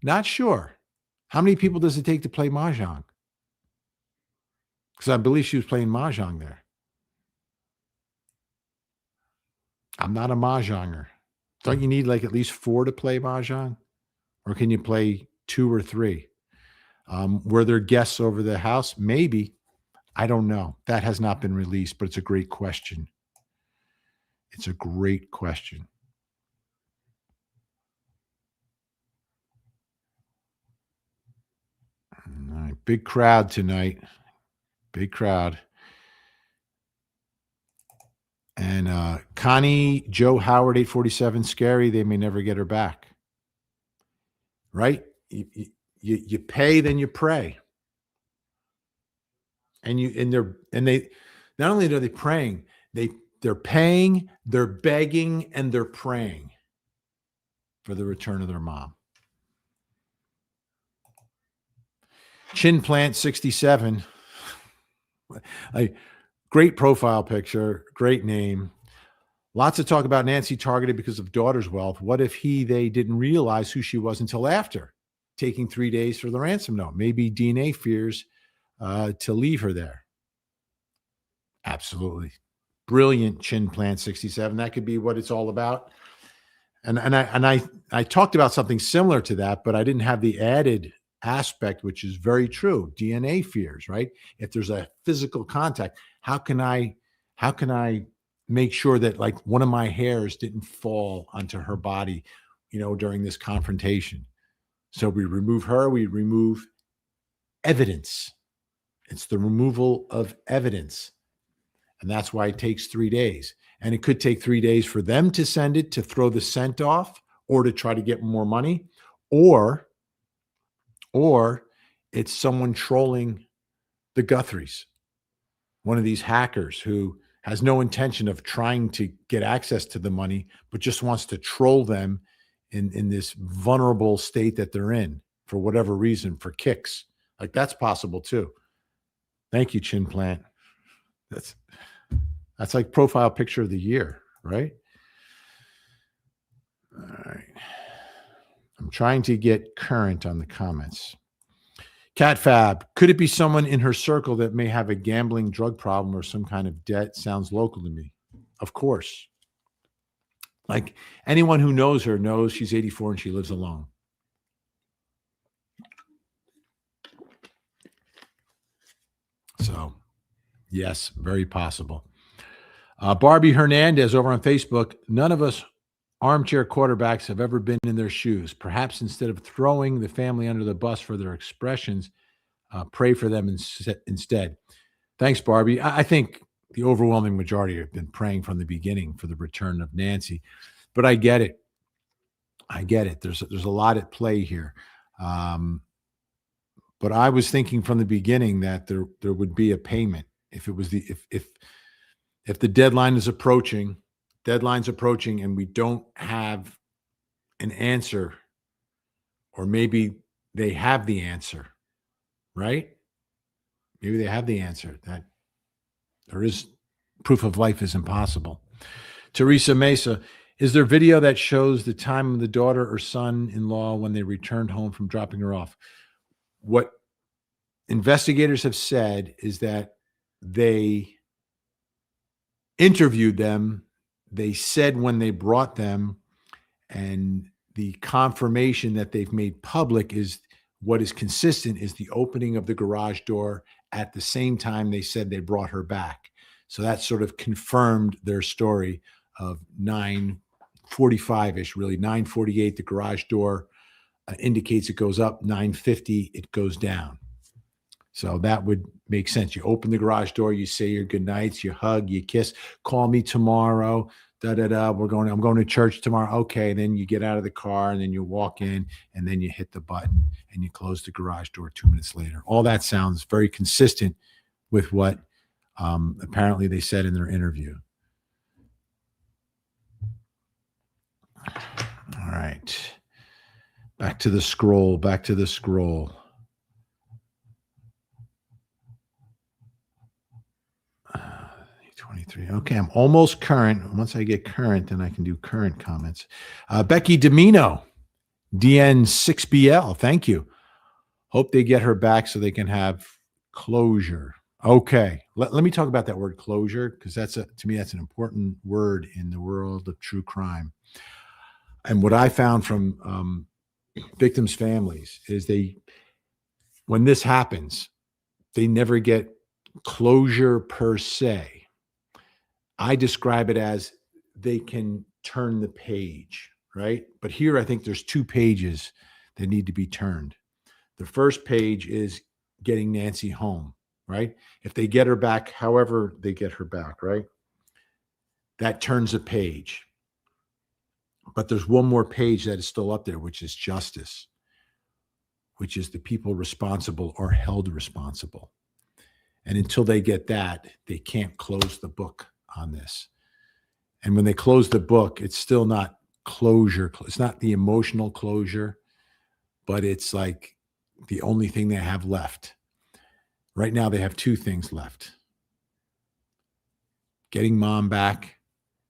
Not sure. How many people does it take to play mahjong? Because I believe she was playing mahjong there. I'm not a mahjonger. Don't you need like at least 4 to play mahjong? Or can you play 2 or 3? Were there guests over the house? Maybe. I don't know. That has not been released, but it's a great question. It's a great question. All right. Big crowd tonight. Big crowd. And Connie, Joe Howard, 847, scary. They may never get her back. Right? You pay, then you pray. And they not only are they praying, they're paying, they're begging, and they're praying for the return of their mom. Chin Plant 67. Great profile picture, great name. Lots of talk about Nancy targeted because of daughter's wealth. What if they didn't realize who she was until after taking 3 days for the ransom note? Maybe DNA fears to leave her there. Absolutely. Brilliant, Chin Plant 67. That could be what it's all about. And I talked about something similar to that, but I didn't have the added aspect, which is very true. DNA fears, right? If there's a physical contact, how can I make sure that like one of my hairs didn't fall onto her body, during this confrontation? So we remove her, we remove evidence. It's the removal of evidence. And that's why it takes 3 days. And it could take 3 days for them to send it, to throw the scent off, or to try to get more money, or it's someone trolling the Guthries, one of these hackers who has no intention of trying to get access to the money, but just wants to troll them in this vulnerable state that they're in for whatever reason, for kicks. Like that's possible too. Thank you, Chin Plant. That's like profile picture of the year, right? All right. I'm trying to get current on the comments. Cat Fab, could it be someone in her circle that may have a gambling drug problem or some kind of debt? Sounds local to me. Of course. Like anyone who knows her knows she's 84 and she lives alone. So, yes, very possible. Barbie Hernandez over on Facebook. None of us armchair quarterbacks have ever been in their shoes. Perhaps instead of throwing the family under the bus for their expressions, pray for them instead. Thanks, Barbie. I think the overwhelming majority have been praying from the beginning for the return of Nancy, but I get it. There's a lot at play here. But I was thinking from the beginning that there would be a payment if it was if the deadline's approaching and we don't have an answer, or maybe they have the answer, right? Maybe they have the answer that there is proof of life is impossible. Teresa Mesa, is there video that shows the time of the daughter or son-in-law when they returned home from dropping her off? What investigators have said is that they interviewed them. They said when they brought them, and the confirmation that they've made public is what is consistent is the opening of the garage door at the same time they said they brought her back. So that sort of confirmed their story of 9:45-ish, really 9:48, the garage door indicates it goes up, 9:50, it goes down. So that would make sense. You open the garage door, you say your goodnights, you hug, you kiss, call me tomorrow, I'm going to church tomorrow. Okay. Then you get out of the car and then you walk in and then you hit the button and you close the garage door 2 minutes later. All that sounds very consistent with what apparently they said in their interview. All right. Back to the scroll. 23. Okay, I'm almost current. Once I get current, then I can do current comments. Becky Domino, DN6BL. Thank you. Hope they get her back so they can have closure. Okay. Let me talk about that word closure, because to me, that's an important word in the world of true crime. And what I found from victims' families is when this happens, they never get closure per se. I describe it as they can turn the page, right? But here I think there's two pages that need to be turned. The first page is getting Nancy home, right? If they get her back, however they get her back, right? That turns a page. But there's one more page that is still up there, which is justice, which is the people responsible are held responsible. And until they get that, they can't close the book on this. And when they close the book, it's still not closure. It's not the emotional closure, but it's like the only thing they have left. Right now, they have two things left: getting mom back.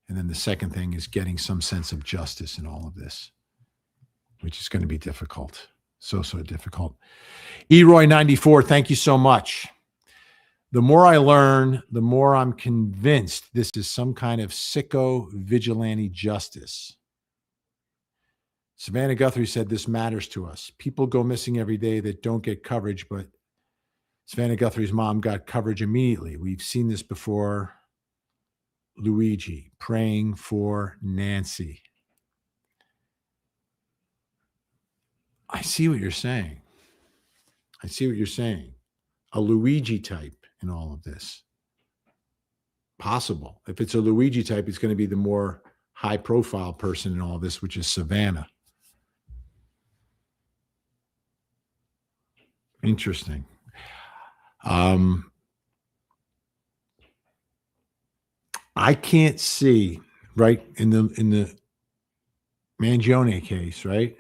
And then the second thing is getting some sense of justice in all of this, which is going to be difficult. So difficult. Eroy94, thank you so much. The more I learn, the more I'm convinced this is some kind of sicko vigilante justice. Savannah Guthrie said this matters to us. People go missing every day that don't get coverage, but Savannah Guthrie's mom got coverage immediately. We've seen this before. Luigi praying for Nancy. I see what you're saying. A Luigi type in all of this. Possible. If it's a Luigi type, it's going to be the more high profile person in all this, which is Savannah. Interesting. I can't see, right, in the Mangione case, right?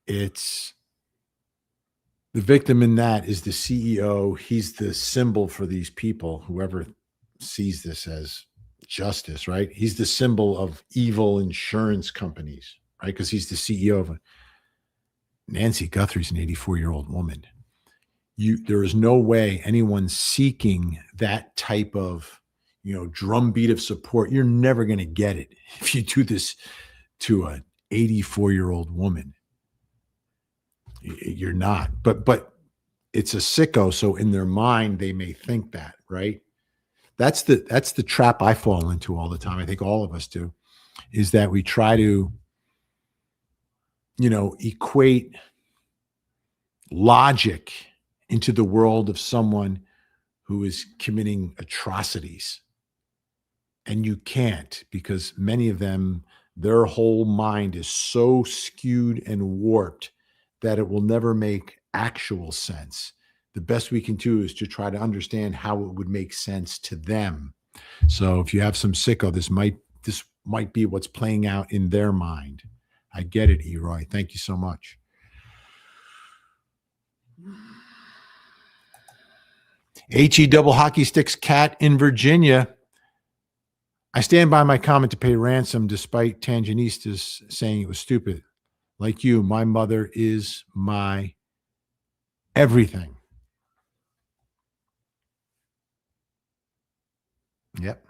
It's the victim in that is the CEO. He's the symbol for these people, whoever sees this as justice, right? He's the symbol of evil insurance companies, right? Because he's the CEO of Nancy Guthrie's an 84-year-old woman. There is no way anyone seeking that type of, drumbeat of support, you're never going to get it if you do this to an 84-year-old woman. You're not. But it's a sicko, so in their mind they may think that, right? That's the trap I fall into all the time. I think all of us do, is that we try to, equate logic into the world of someone who is committing atrocities. And you can't, because many of them, their whole mind is so skewed and warped that it will never make actual sense. The best we can do is to try to understand how it would make sense to them. So if you have some sicko, this might be what's playing out in their mind. I get it, Eroy. Thank you so much. HE double hockey sticks cat in Virginia. I stand by my comment to pay ransom despite Tanginistas saying it was stupid. Like you, my mother is my everything. Yep.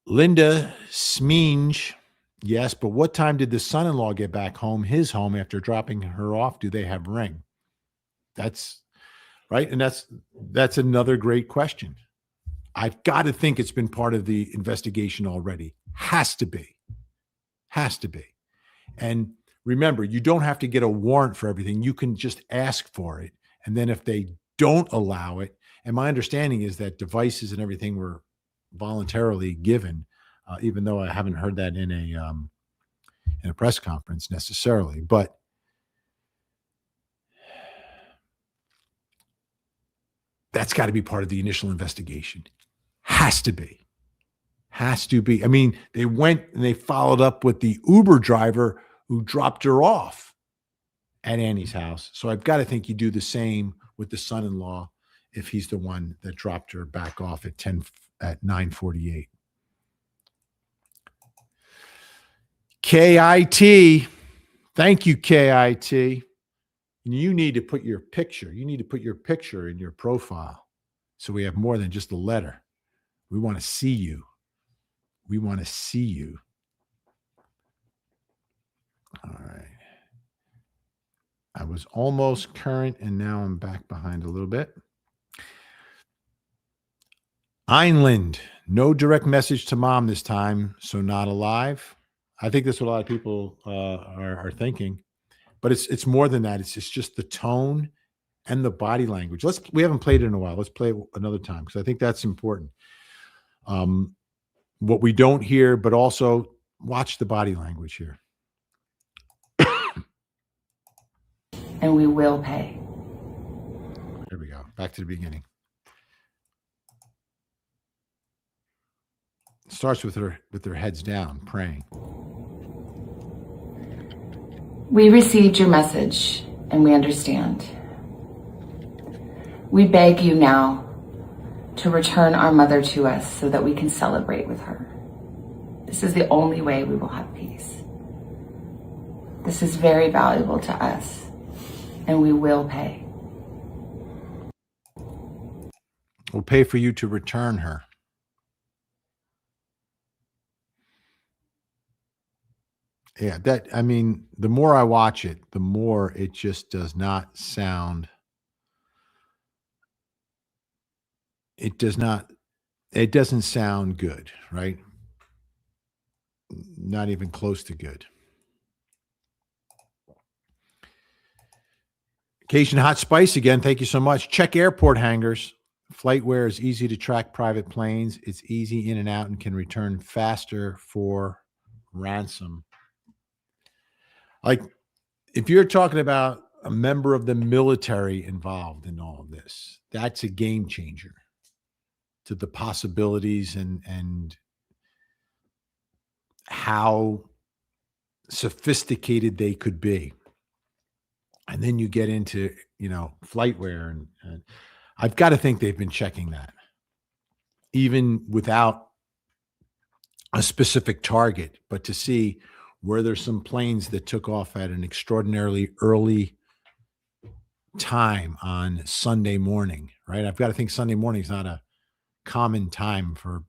Linda Smeenge. Yes, but what time did the son-in-law get back home, his home, after dropping her off? Do they have ring? That's right. And that's another great question. I've got to think it's been part of the investigation already. Has to be. And remember, you don't have to get a warrant for everything. You can just ask for it. And then if they don't allow it, and my understanding is that devices and everything were voluntarily given, even though I haven't heard that in a press conference necessarily. But that's got to be part of the initial investigation. Has to be. I mean, they went and they followed up with the Uber driver who dropped her off at Annie's house. So I've got to think you do the same with the son-in-law if he's the one that dropped her back off at 9:48. KIT. Thank you, KIT. You need to put your picture. You need to put your picture in your profile. So we have more than just a letter. We want to see you. We want to see you. All right. I was almost current and now I'm back behind a little bit. Einland, no direct message to mom this time, so not alive. I think that's what a lot of people are thinking, but it's more than that. It's just the tone and the body language. We haven't played it in a while. Let's play it another time because I think that's important. What we don't hear, but also watch the body language here. And we will pay. There we go. Back to the beginning. Starts with their heads down, praying. We received your message and we understand. We beg you now to return our mother to us so that we can celebrate with her. This is the only way we will have peace. This is very valuable to us, and we will pay. We'll pay for you to return her. Yeah, the more I watch it, the more it just does not sound. It doesn't sound good, right? Not even close to good. Cajun Hot Spice again. Thank you so much. Check airport hangars. FlightWare is easy to track private planes. It's easy in and out and can return faster for ransom. Like, if you're talking about a member of the military involved in all of this, that's a game changer to the possibilities and how sophisticated they could be. And then you get into, FlightWare and I've got to think they've been checking that even without a specific target, but to see were there some planes that took off at an extraordinarily early time on Sunday morning, right? I've got to think Sunday morning is not a common time for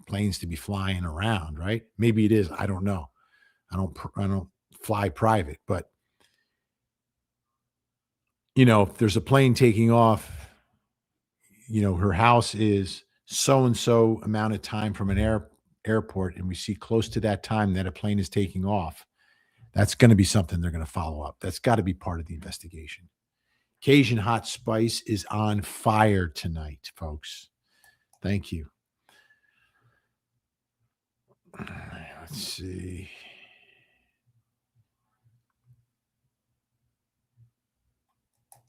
planes to be flying around, right? Maybe it is. I don't know. I don't fly private, but if there's a plane taking off, her house is so-and-so amount of time from an airport, and we see close to that time that a plane is taking off, that's going to be something they're going to follow up. That's got to be part of the investigation. Cajun Hot Spice is on fire tonight, folks. Thank you. Let's see.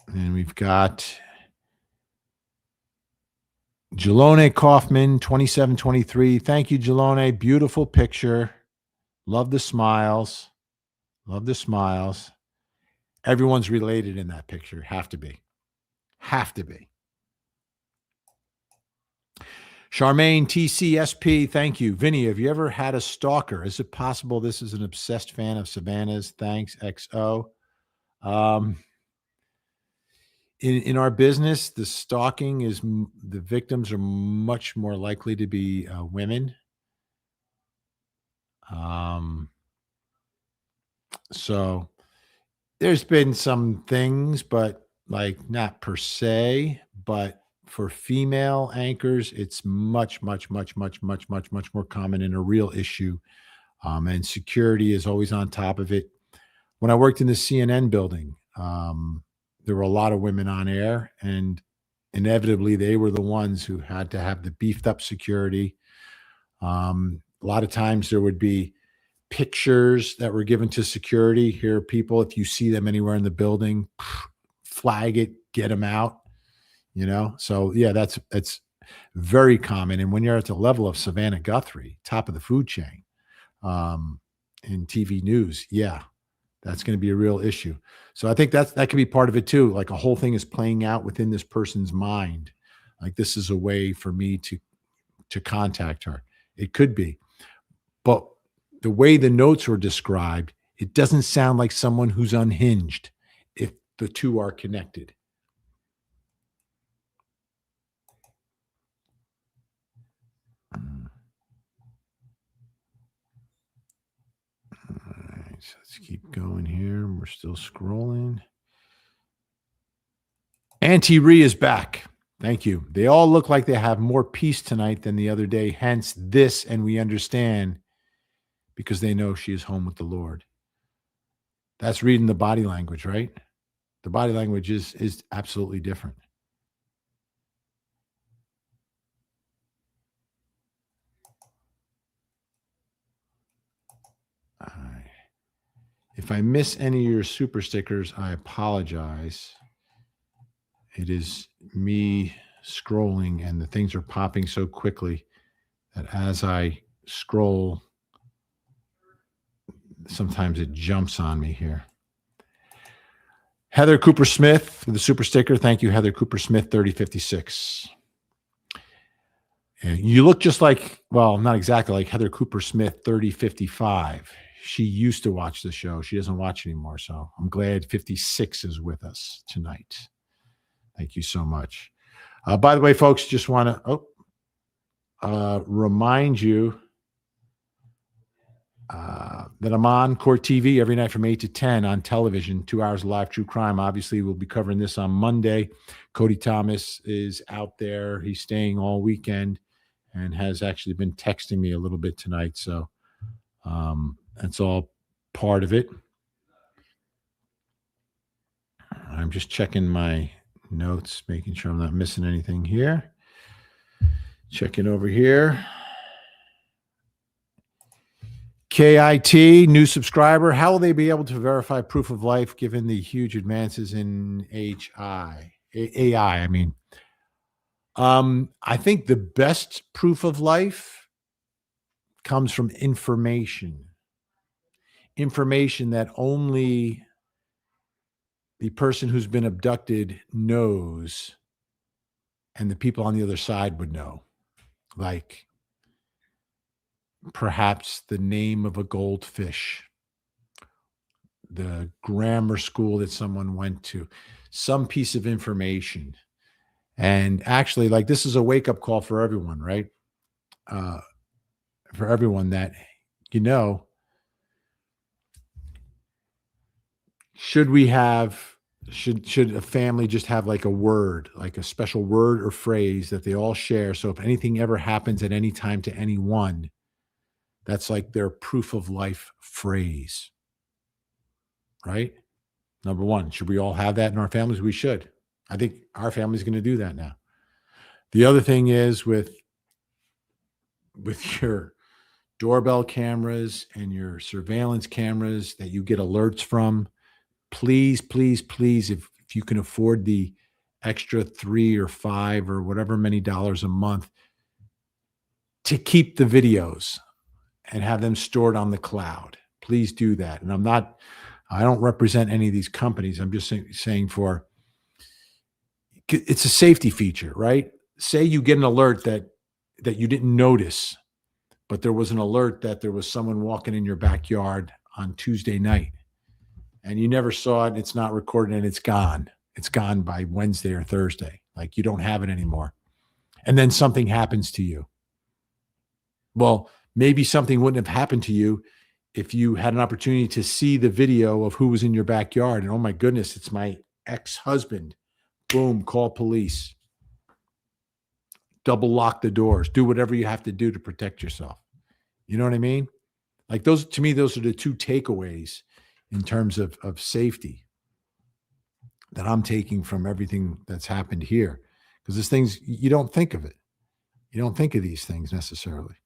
And we've got Jelone Kaufman, 2723. Thank you, Jelone. Beautiful picture. Love the smiles. Love the smiles. Everyone's related in that picture. Have to be. Have to be. Charmaine TCSP, thank you. Vinny, have you ever had a stalker? Is it possible this is an obsessed fan of Savannah's? Thanks, XO. In our business, the stalking is the victims are much more likely to be women. So there's been some things, but like not per se, but for female anchors, it's much, much, much, much, much, much, much more common and a real issue. And security is always on top of it. When I worked in the CNN building, there were a lot of women on air, and inevitably they were the ones who had to have the beefed up security. A lot of times there would be pictures that were given to security. Here, people, if you see them anywhere in the building, flag it, get them out. So yeah, that's very common. And when you're at the level of Savannah Guthrie, top of the food chain, in TV news, yeah, that's going to be a real issue. So I think that could be part of it too. Like a whole thing is playing out within this person's mind. Like this is a way for me to contact her. It could be, but the way the notes were described, it doesn't sound like someone who's unhinged. the two are connected. All right, so let's keep going here. We're still scrolling. Auntie Ree is back. Thank you. They all look like they have more peace tonight than the other day. Hence this, and we understand because they know she is home with the Lord. That's reading the body language, right? The body language is absolutely different. All right. If I miss any of your super stickers, I apologize. It is me scrolling and the things are popping so quickly that as I scroll, sometimes it jumps on me here. Heather Cooper Smith with the super sticker. Thank you, Heather Cooper Smith, 3056. And you look just like, well, not exactly like Heather Cooper Smith, 3055. She used to watch the show. She doesn't watch anymore. So I'm glad 56 is with us tonight. Thank you so much. By the way, folks, just want to remind you that I'm on Court TV every night from 8 to 10 on television, 2 hours of live true crime. Obviously, we'll be covering this on Monday. Cody Thomas is out there. He's staying all weekend and has actually been texting me a little bit tonight. So that's all part of it. I'm just checking my notes, making sure I'm not missing anything here. Checking over here. KIT, new subscriber. How will they be able to verify proof of life given the huge advances in AI? I mean, I think the best proof of life comes from information that only the person who's been abducted knows and the people on the other side would know. Like perhaps the name of a goldfish, the grammar school that someone went to, some piece of information. And actually, like, this is a wake-up call for everyone, right? For everyone that, should a family just have like a word, like a special word or phrase that they all share? So if anything ever happens at any time to anyone, that's like their proof of life phrase, right? Number one, should we all have that in our families? We should. I think our family's going to do that now. The other thing is with your doorbell cameras and your surveillance cameras that you get alerts from, please, please, please, if you can afford the extra $3 or $5 or whatever many dollars a month to keep the videos and have them stored on the cloud, please do that. And I don't represent any of these companies. I'm just saying it's a safety feature, right? Say you get an alert that you didn't notice, but there was an alert that there was someone walking in your backyard on Tuesday night and you never saw it. It's not recorded and it's gone. It's gone by Wednesday or Thursday. Like you don't have it anymore. And then something happens to you. Well, maybe something wouldn't have happened to you if you had an opportunity to see the video of who was in your backyard. And oh my goodness, it's my ex-husband. Boom, call police. Double lock the doors. Do whatever you have to do to protect yourself. You know what I mean? Like those, to me, those are the two takeaways in terms of safety that I'm taking from everything that's happened here. Because there's things, you don't think of it. You don't think of these things necessarily.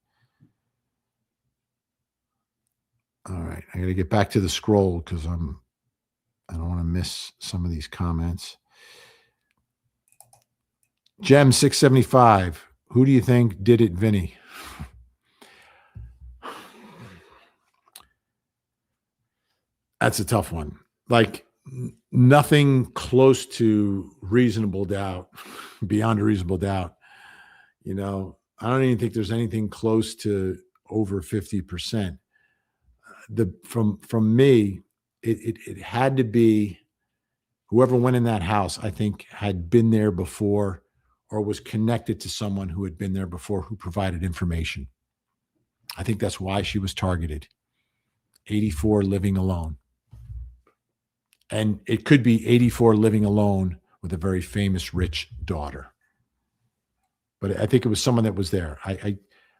All right. I got to get back to the scroll because I don't want to miss some of these comments. Gem 675. Who do you think did it, Vinny? That's a tough one. Like nothing close to reasonable doubt, beyond a reasonable doubt. I don't even think there's anything close to over 50%. From me, it had to be whoever went in that house, I think, had been there before or was connected to someone who had been there before who provided information. I think that's why she was targeted. 84 living alone. And it could be 84 living alone with a very famous rich daughter. But I think it was someone that was there.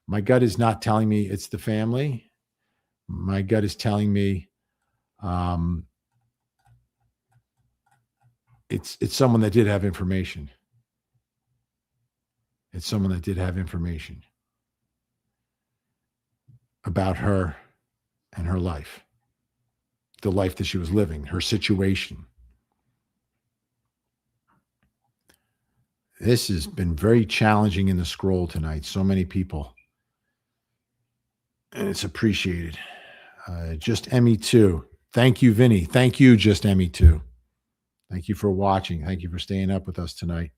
My gut is not telling me it's the family. My gut is telling me it's someone that did have information. It's someone that did have information about her and her life, the life that she was living, her situation. This has been very challenging in the scroll tonight. So many people. And it's appreciated. Just Emmy 2. Thank you, Vinny. Thank you, Just Emmy 2. Thank you for watching. Thank you for staying up with us tonight.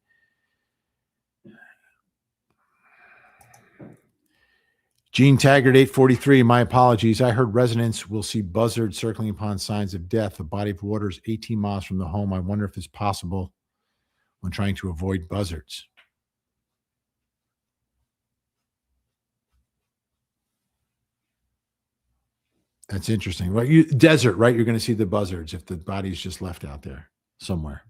Gene Taggart, 843. My apologies. I heard residents will see buzzards circling upon signs of death. The body of water is 18 miles from the home. I wonder if it's possible when trying to avoid buzzards. That's interesting. Well, desert, right? You're going to see the buzzards if the body's just left out there somewhere.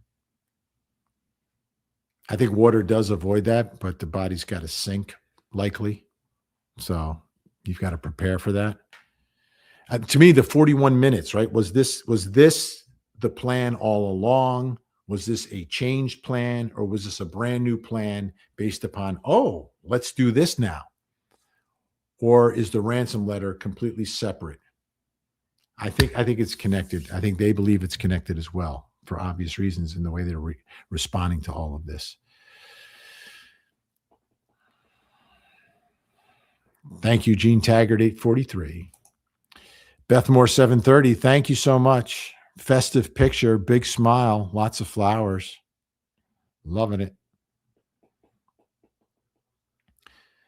I think water does avoid that, but the body's got to sink likely. So you've got to prepare for that. To me, the 41 minutes, right? Was this the plan all along? Was this a changed plan, or was this a brand new plan based upon, oh, let's do this now? Or is the ransom letter completely separate? I think it's connected. I think they believe it's connected as well for obvious reasons in the way they're responding to all of this. Thank you, Gene Taggart, 843. Beth Moore, 730. Thank you so much. Festive picture, big smile, lots of flowers. Loving it.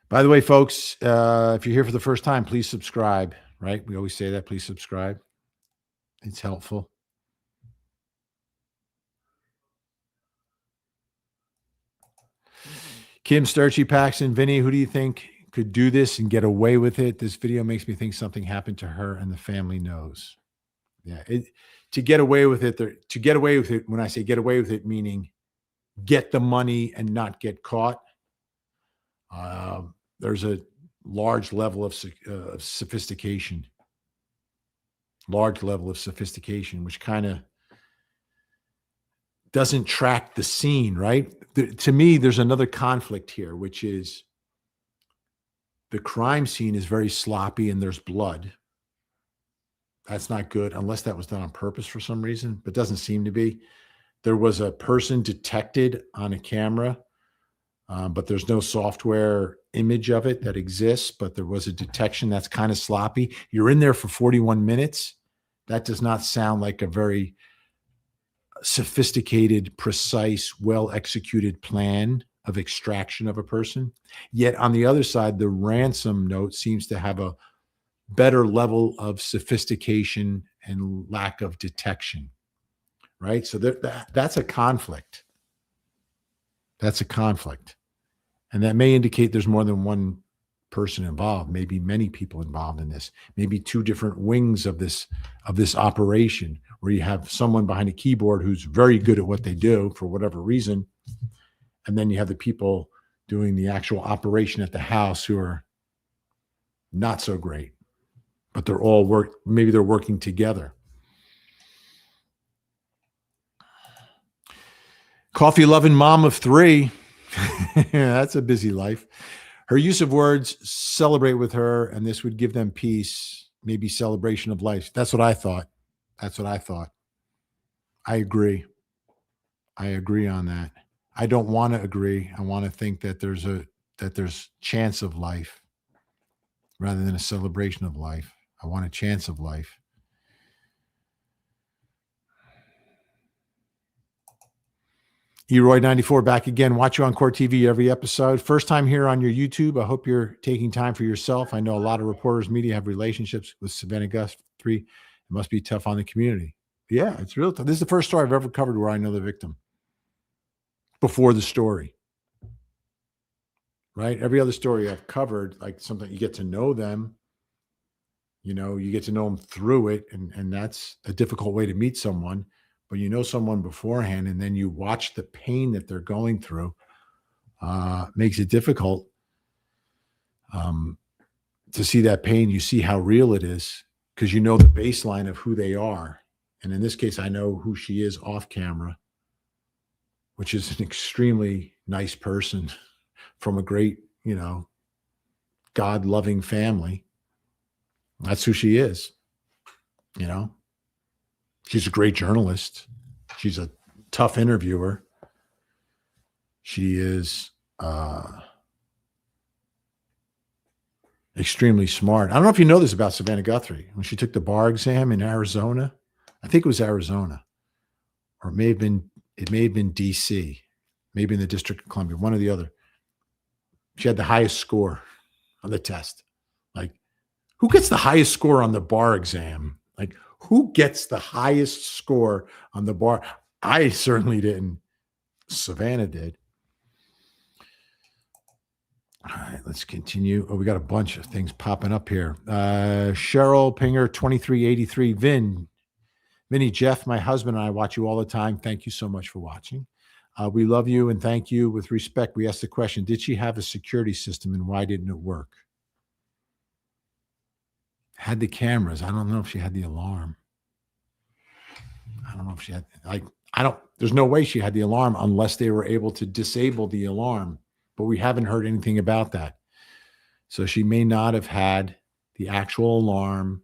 By the way, folks, if you're here for the first time, please subscribe, right? We always say that. Please subscribe. It's helpful. Kim Sturchy, Paxton, Vinny, who do you think could do this and get away with it? This video makes me think something happened to her and the family knows. Yeah, to get away with it, when I say get away with it, meaning get the money and not get caught, there's a large level of sophistication, which kind of doesn't track the scene, right? To me, there's another conflict here, which is the crime scene is very sloppy and there's blood. That's not good unless that was done on purpose for some reason, but doesn't seem to be. There was a person detected on a camera, but there's no software image of it that exists, but there was a detection. That's kind of sloppy. You're in there for 41 minutes. That does not sound like a very sophisticated, precise, well-executed plan of extraction of a person. Yet on the other side, the ransom note seems to have a better level of sophistication and lack of detection, right? So that's a conflict. That's a conflict. And that may indicate there's more than one person involved, maybe many people involved in this, maybe two different wings of this operation, where you have someone behind a keyboard who's very good at what they do for whatever reason. And then you have the people doing the actual operation at the house who are not so great, but they're all maybe they're working together. Coffee loving mom of 3. That's a busy life. Her use of words, celebrate with her, and this would give them peace, maybe celebration of life. That's what I thought. I agree on that. I don't want to agree. I want to think that there's chance of life rather than a celebration of life. I want a chance of life. Eroy94 back again. Watch you on Court TV every episode. First time here on your YouTube. I hope you're taking time for yourself. I know a lot of reporters, media have relationships with Savannah Guthrie. It must be tough on the community. Yeah, it's real. This is the first story I've ever covered where I know the victim before the story. Right? Every other story I've covered, like something you get to know them, you get to know them through it, and that's a difficult way to meet someone. But you know someone beforehand, and then you watch the pain that they're going through. Makes it difficult to see that pain. You see how real it is because you know the baseline of who they are. And in this case, I know who she is off camera, which is an extremely nice person from a great, God loving family. That's who she is. She's a great journalist. She's a tough interviewer. She is extremely smart. I don't know if you know this about Savannah Guthrie. When she took the bar exam in Arizona, I think it was Arizona, or it may have been DC, maybe in the District of Columbia, one or the other. She had the highest score on the test. Like, who gets the highest score on the bar exam? Like, who gets the highest score on the bar? I certainly didn't. Savannah did. All right, let's continue. Oh, we got a bunch of things popping up here. Cheryl Pinger, 2383. Vinny, Jeff, my husband and I watch you all the time. Thank you so much for watching. We love you and thank you. With respect, we asked the question, did she have a security system and why didn't it work? Had the cameras. I don't know if she had the alarm. I don't know if she had, there's no way she had the alarm unless they were able to disable the alarm, but we haven't heard anything about that. So she may not have had the actual alarm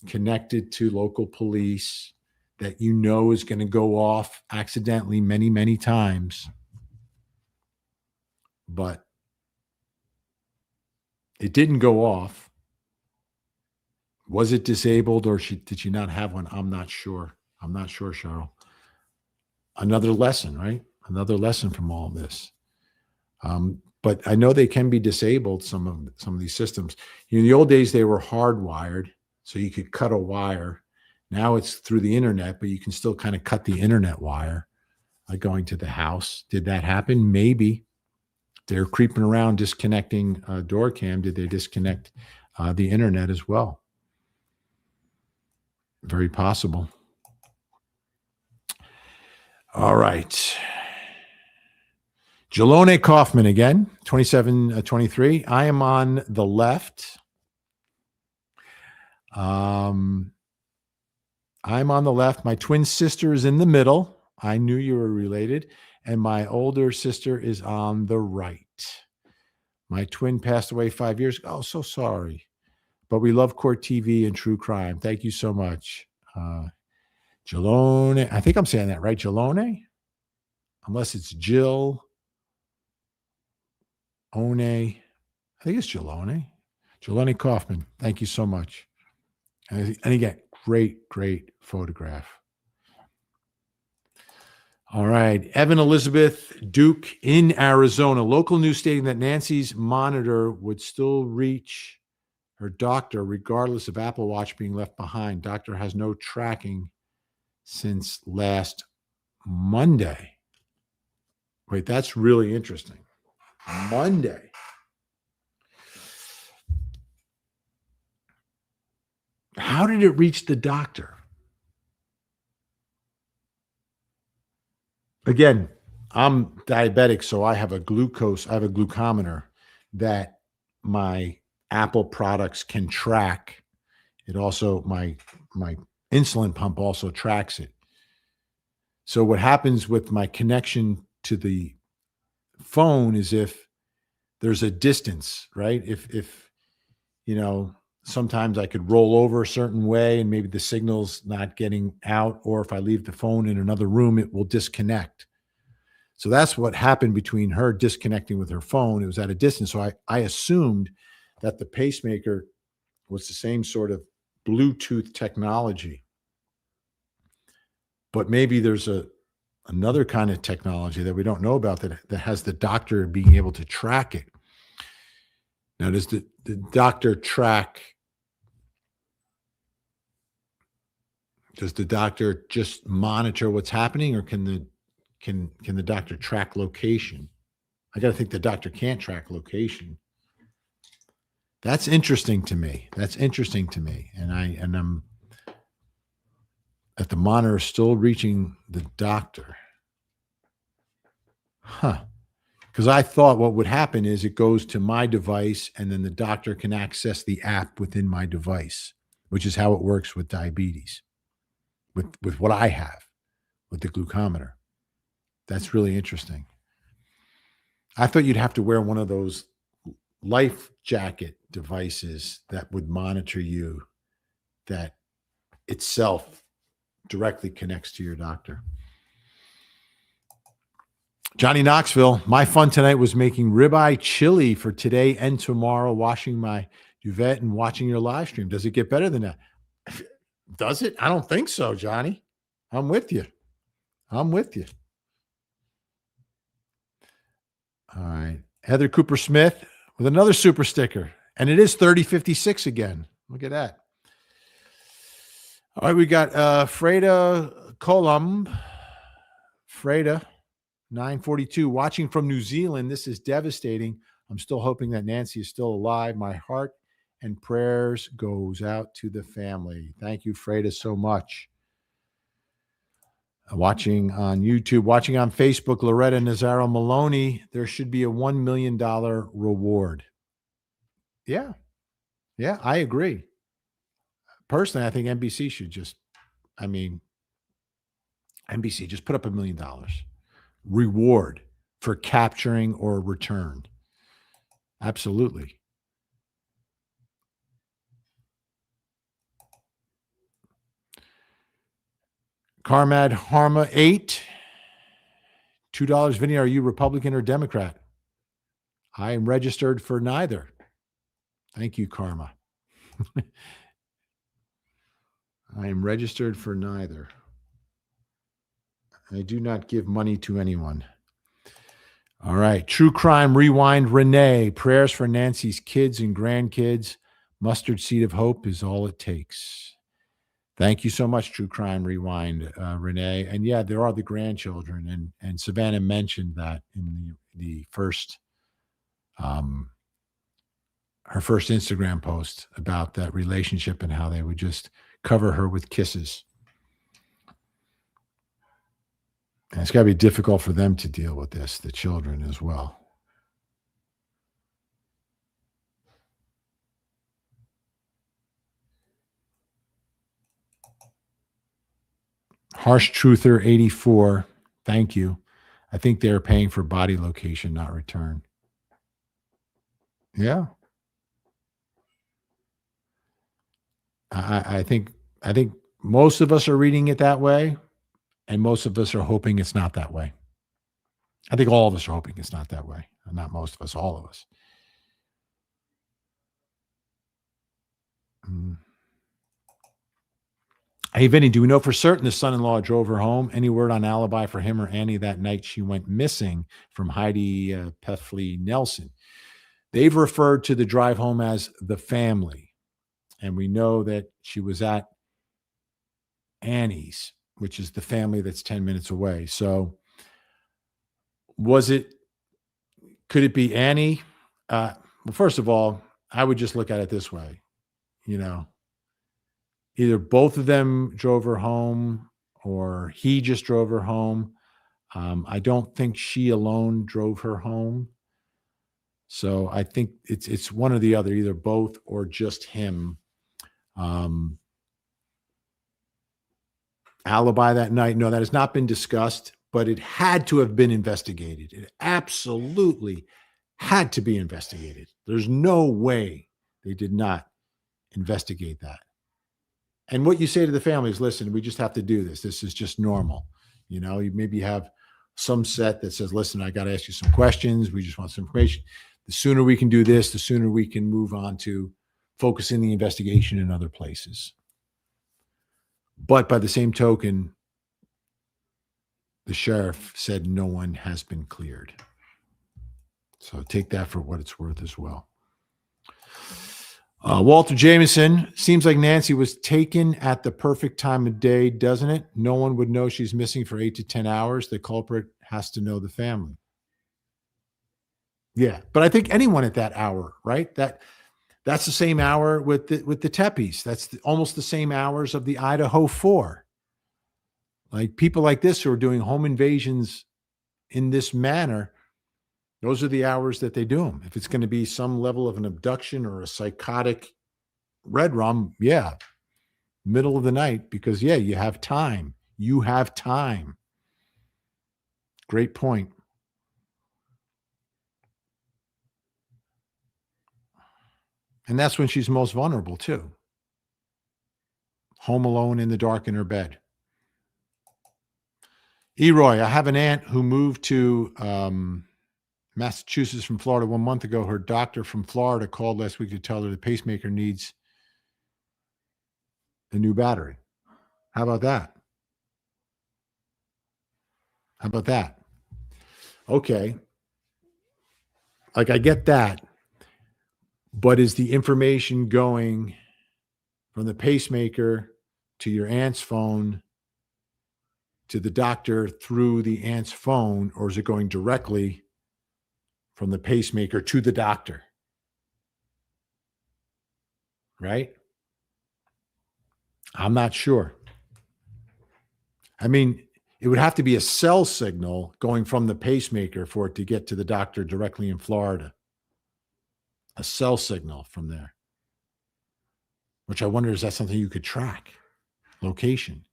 connected to local police that is going to go off accidentally many, many times. But it didn't go off. Was it disabled or did she not have one? I'm not sure. I'm not sure, Cheryl. Another lesson, right? Another lesson from all of this. But I know they can be disabled, some of these systems. In the old days, they were hardwired, so you could cut a wire. Now it's through the internet, but you can still kind of cut the internet wire going to the house. Did that happen? Maybe. They're creeping around disconnecting door cam. Did they disconnect the internet as well? Very possible. All right. Jalone Kaufman again, 2723. I am on the left. I'm on the left. My twin sister is in the middle. I knew you were related. And my older sister is on the right. My twin passed away 5 years ago. Oh, so sorry. But we love Court TV and true crime. Thank you so much. Jalone. I think I'm saying that right. Jalone? Unless it's Jill. One. I think it's Jalone. Jalone Kaufman. Thank you so much. And again, great photograph. All right. Evan Elizabeth Duke in Arizona. Local news stating that Nancy's monitor would still reach her doctor regardless of Apple Watch being left behind. Doctor has no tracking since last Monday. Wait, that's really interesting. Monday. How did it reach the doctor? Again, I'm diabetic, so I have a glucometer that my Apple products can track. It also, my insulin pump also tracks it. So what happens with my connection to the phone is if there's a distance, right? If sometimes I could roll over a certain way and maybe the signal's not getting out, or if I leave the phone in another room, it will disconnect. So that's what happened between her disconnecting with her phone. It was at a distance. So I assumed that the pacemaker was the same sort of Bluetooth technology. But maybe there's another kind of technology that we don't know about that has the doctor being able to track it. Now, does the doctor track Does the doctor just monitor what's happening, or can the doctor track location? I got to think the doctor can't track location. That's interesting to me. And I'm that the monitor is still reaching the doctor. Huh. Because I thought what would happen is it goes to my device and then the doctor can access the app within my device, which is how it works with diabetes, with what I have, with the glucometer. That's really interesting. I thought you'd have to wear one of those life jacket devices that would monitor you, that itself directly connects to your doctor. Johnny Knoxville, my fun tonight was making ribeye chili for today and tomorrow, washing my duvet and watching your live stream. Does it get better than that? Does it? I don't think so, Johnny. I'm with you. All right. Heather Cooper Smith with another super sticker. And it is 3056 again. Look at that. All right, we got Freda Columb. Freda, 942, watching from New Zealand. This is devastating. I'm still hoping that Nancy is still alive. My heart and prayers goes out to the family. Thank you, Freda, so much. Watching on YouTube, watching on Facebook, Loretta Nazaro Maloney, there should be a $1 million reward. Yeah, I agree. Personally, I think NBC should NBC just put up $1 million reward for capturing or return. Absolutely. Carmad Harma 8, $2. Vinny, are you Republican or Democrat? I am registered for neither. Thank you, Karma. I am registered for neither. I do not give money to anyone. All right. True Crime Rewind Renee. Prayers for Nancy's kids and grandkids. Mustard seed of hope is all it takes. Thank you so much, True Crime Rewind, Renee. And yeah, there are the grandchildren. And Savannah mentioned that in the first, her first Instagram post about that relationship and how they would just cover her with kisses. And it's got to be difficult for them to deal with this, the children as well. Harsh Truther 84. Thank you. I think they're paying for body location, not return. Yeah. I think most of us are reading it that way, and most of us are hoping it's not that way. I think all of us are hoping it's not that way. Not most of us, all of us. Hey, Vinny, do we know for certain the son-in-law drove her home? Any word on alibi for him or Annie that night she went missing from Heidi Peffley Nelson? They've referred to the drive home as the family. And we know that she was at Annie's, which is the family that's 10 minutes away. So could it be Annie? Well, first of all, I would just look at it this way. Either both of them drove her home or he just drove her home. I don't think she alone drove her home. So I think it's one or the other, either both or just him. Alibi that night, no, that has not been discussed, but it had to have been investigated. It absolutely had to be investigated. There's no way they did not investigate that. And what you say to the family is, listen, we just have to do this. This is just normal. You maybe have some set that says, listen, I got to ask you some questions. We just want some information. The sooner we can do this, the sooner we can move on to focusing the investigation in other places. But by the same token, the sheriff said no one has been cleared. So take that for what it's worth as well. Walter Jameson, seems like Nancy was taken at the perfect time of day, doesn't it? No one would know she's missing for 8 to 10 hours. The culprit has to know the family. Yeah, but I think anyone at that hour, right? That's the same hour with the Teppies. That's almost the same hours of the Idaho 4. Like people like this who are doing home invasions in this manner, those are the hours that they do them. If it's going to be some level of an abduction or a psychotic red rum, yeah, middle of the night, because yeah, you have time. You have time. Great point. And that's when she's most vulnerable too. Home alone in the dark in her bed. Eroy, I have an aunt who moved to Massachusetts from Florida 1 month ago. Her doctor from Florida called last week to tell her the pacemaker needs a new battery. How about that? How about that? Okay. Like, I get that. But is the information going from the pacemaker to your aunt's phone to the doctor through the aunt's phone, or is it going directly from the pacemaker to the doctor? Right? I'm not sure. I mean, it would have to be a cell signal going from the pacemaker for it to get to the doctor directly in Florida. A cell signal from there. Which I wonder, is that something you could track? Location.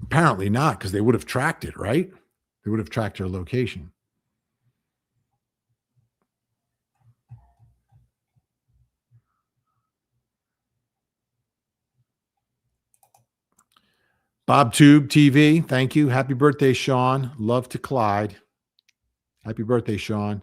Apparently not, because they would have tracked it, right? They would have tracked her location. BobTube TV, thank you. Happy birthday, Sean. Love to Clyde. Happy birthday, Sean.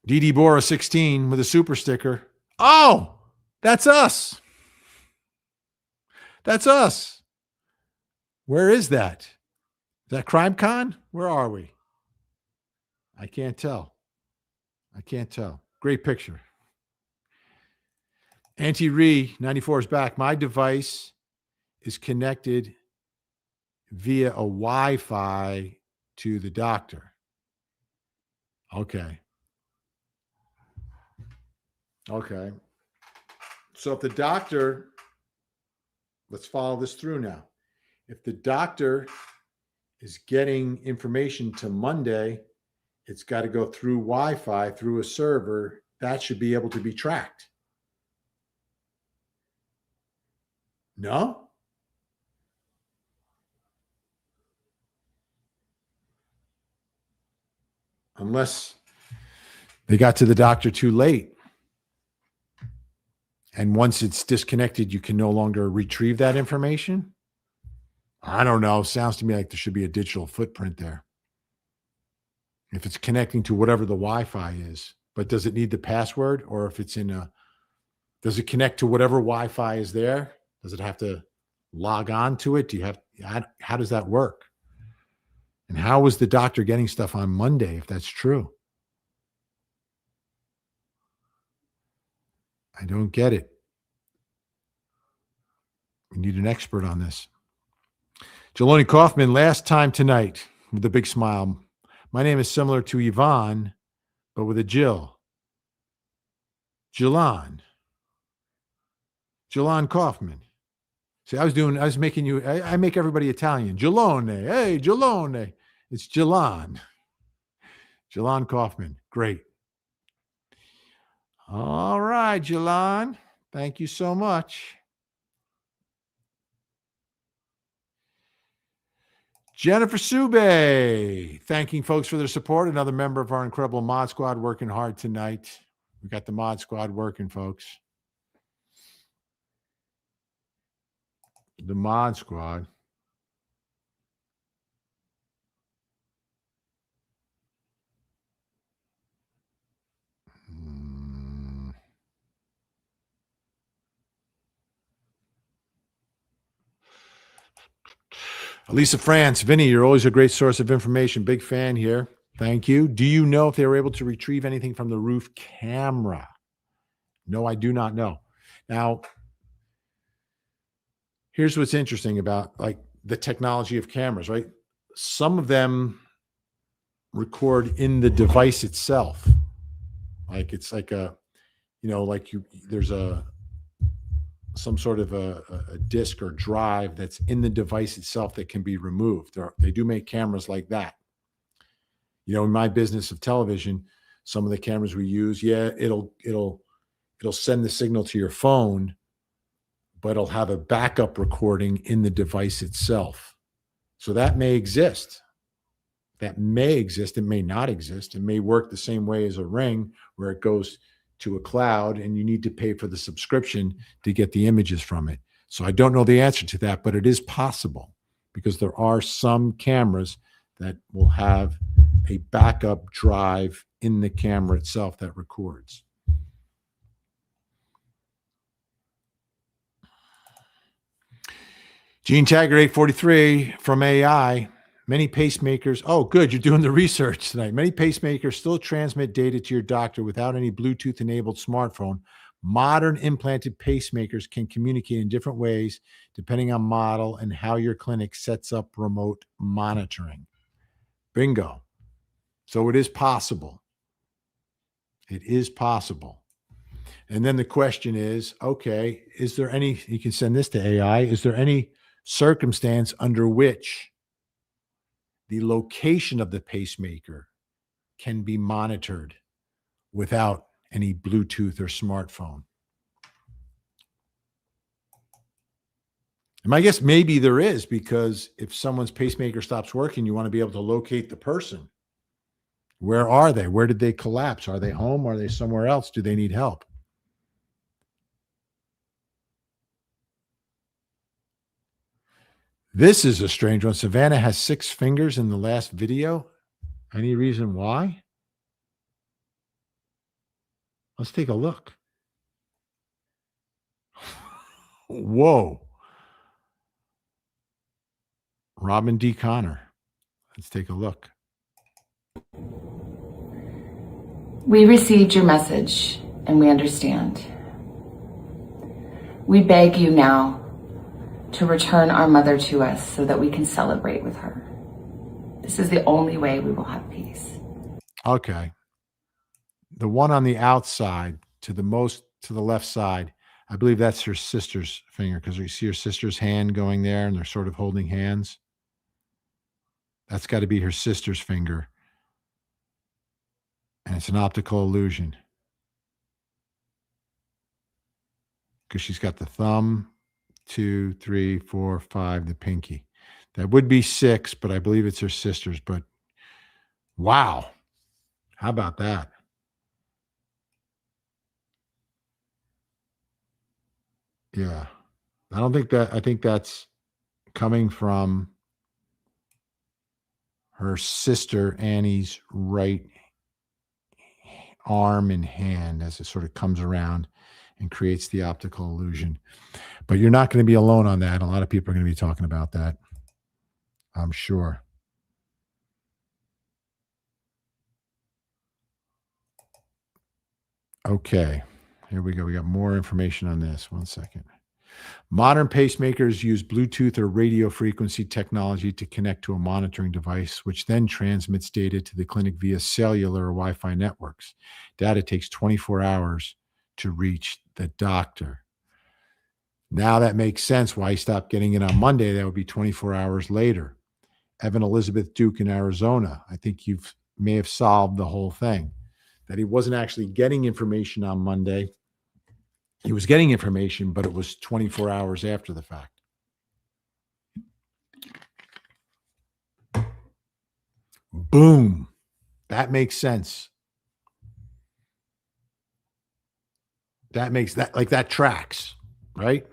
DD Bora 16 with a super sticker. Oh, that's us. That's us. Where is that? Is that CrimeCon? Where are we? I can't tell. I can't tell. Great picture. Auntie Ree 94 is back. My device is connected via a Wi-Fi to the doctor. Okay. Okay. So if the doctor, let's follow this through now. If the doctor is getting information to Monday, it's got to go through Wi-Fi, through a server. That should be able to be tracked. No? Unless they got to the doctor too late. And once it's disconnected, you can no longer retrieve that information. I don't know. Sounds to me like there should be a digital footprint there. If it's connecting to whatever the Wi-Fi is, but does it need the password? Or if it's does it connect to whatever Wi-Fi is there? Does it have to log on to it? How does that work? And how was the doctor getting stuff on Monday if that's true? I don't get it. We need an expert on this. Jeloni Kaufman, last time tonight with a big smile. My name is similar to Yvonne, but with a Jill. Jilan Kaufman. See, I was making you, I make everybody Italian. Gelone. Hey, Gelone. It's Jilan Kaufman. Great. All right, Jilan. Thank you so much. Jennifer Sube, thanking folks for their support. Another member of our incredible mod squad working hard tonight. We got the mod squad working, folks. The mod squad. Elisa France, Vinny, you're always a great source of information. Big fan here. Thank you. Do you know if they were able to retrieve anything from the roof camera? No, I do not know. Now, here's what's interesting about like the technology of cameras, right? Some of them record in the device itself. Like it's like a, like there's some sort of a disk or drive that's in the device itself that can be removed. They do make cameras like that. In my business of television, some of the cameras we use, it'll send the signal to your phone, but it'll have a backup recording in the device itself. So that may exist. It may not exist. It may work the same way as a Ring, where it goes to a cloud and you need to pay for the subscription to get the images from it. So I don't know the answer to that, but it is possible because there are some cameras that will have a backup drive in the camera itself that records. Gene Tagger 843 from AI. Many pacemakers. Oh, good. You're doing the research tonight. Many pacemakers still transmit data to your doctor without any Bluetooth enabled smartphone. Modern implanted pacemakers can communicate in different ways depending on model and how your clinic sets up remote monitoring. Bingo. So it is possible. It is possible. And then the question is, okay, is there any, you can send this to AI, is there any circumstance under which the location of the pacemaker can be monitored without any Bluetooth or smartphone? And my guess maybe there is, because if someone's pacemaker stops working, you want to be able to locate the person. Where are they? Where did they collapse? Are they home? Are they somewhere else? Do they need help? This is a strange one. Savannah has 6 fingers in the last video. Any reason why? Let's take a look. Whoa. Robin D. Connor. Let's take a look. We received your message and we understand. We beg you now to return our mother to us so that we can celebrate with her. This is the only way we will have peace. Okay. The one on the outside to the left side, I believe that's her sister's finger, because you see her sister's hand going there and they're sort of holding hands. That's got to be her sister's finger. And it's an optical illusion, because she's got the thumb, 2, 3, 4, 5, the pinky. That would be 6, but I believe it's her sister's. But wow, how about that? Yeah, I think that's coming from her sister Annie's right arm and hand as it sort of comes around and creates the optical illusion. But you're not going to be alone on that. A lot of people are going to be talking about that, I'm sure. Okay, here we go. We got more information on this. 1 second. Modern pacemakers use Bluetooth or radio frequency technology to connect to a monitoring device, which then transmits data to the clinic via cellular or Wi-Fi networks. Data takes 24 hours to reach the doctor. Now that makes sense why he stopped getting it on Monday. That would be 24 hours later. Evan Elizabeth Duke in Arizona. I think you may have solved the whole thing, that he wasn't actually getting information on Monday. He was getting information, but it was 24 hours after the fact. Boom. That makes sense. That tracks, right?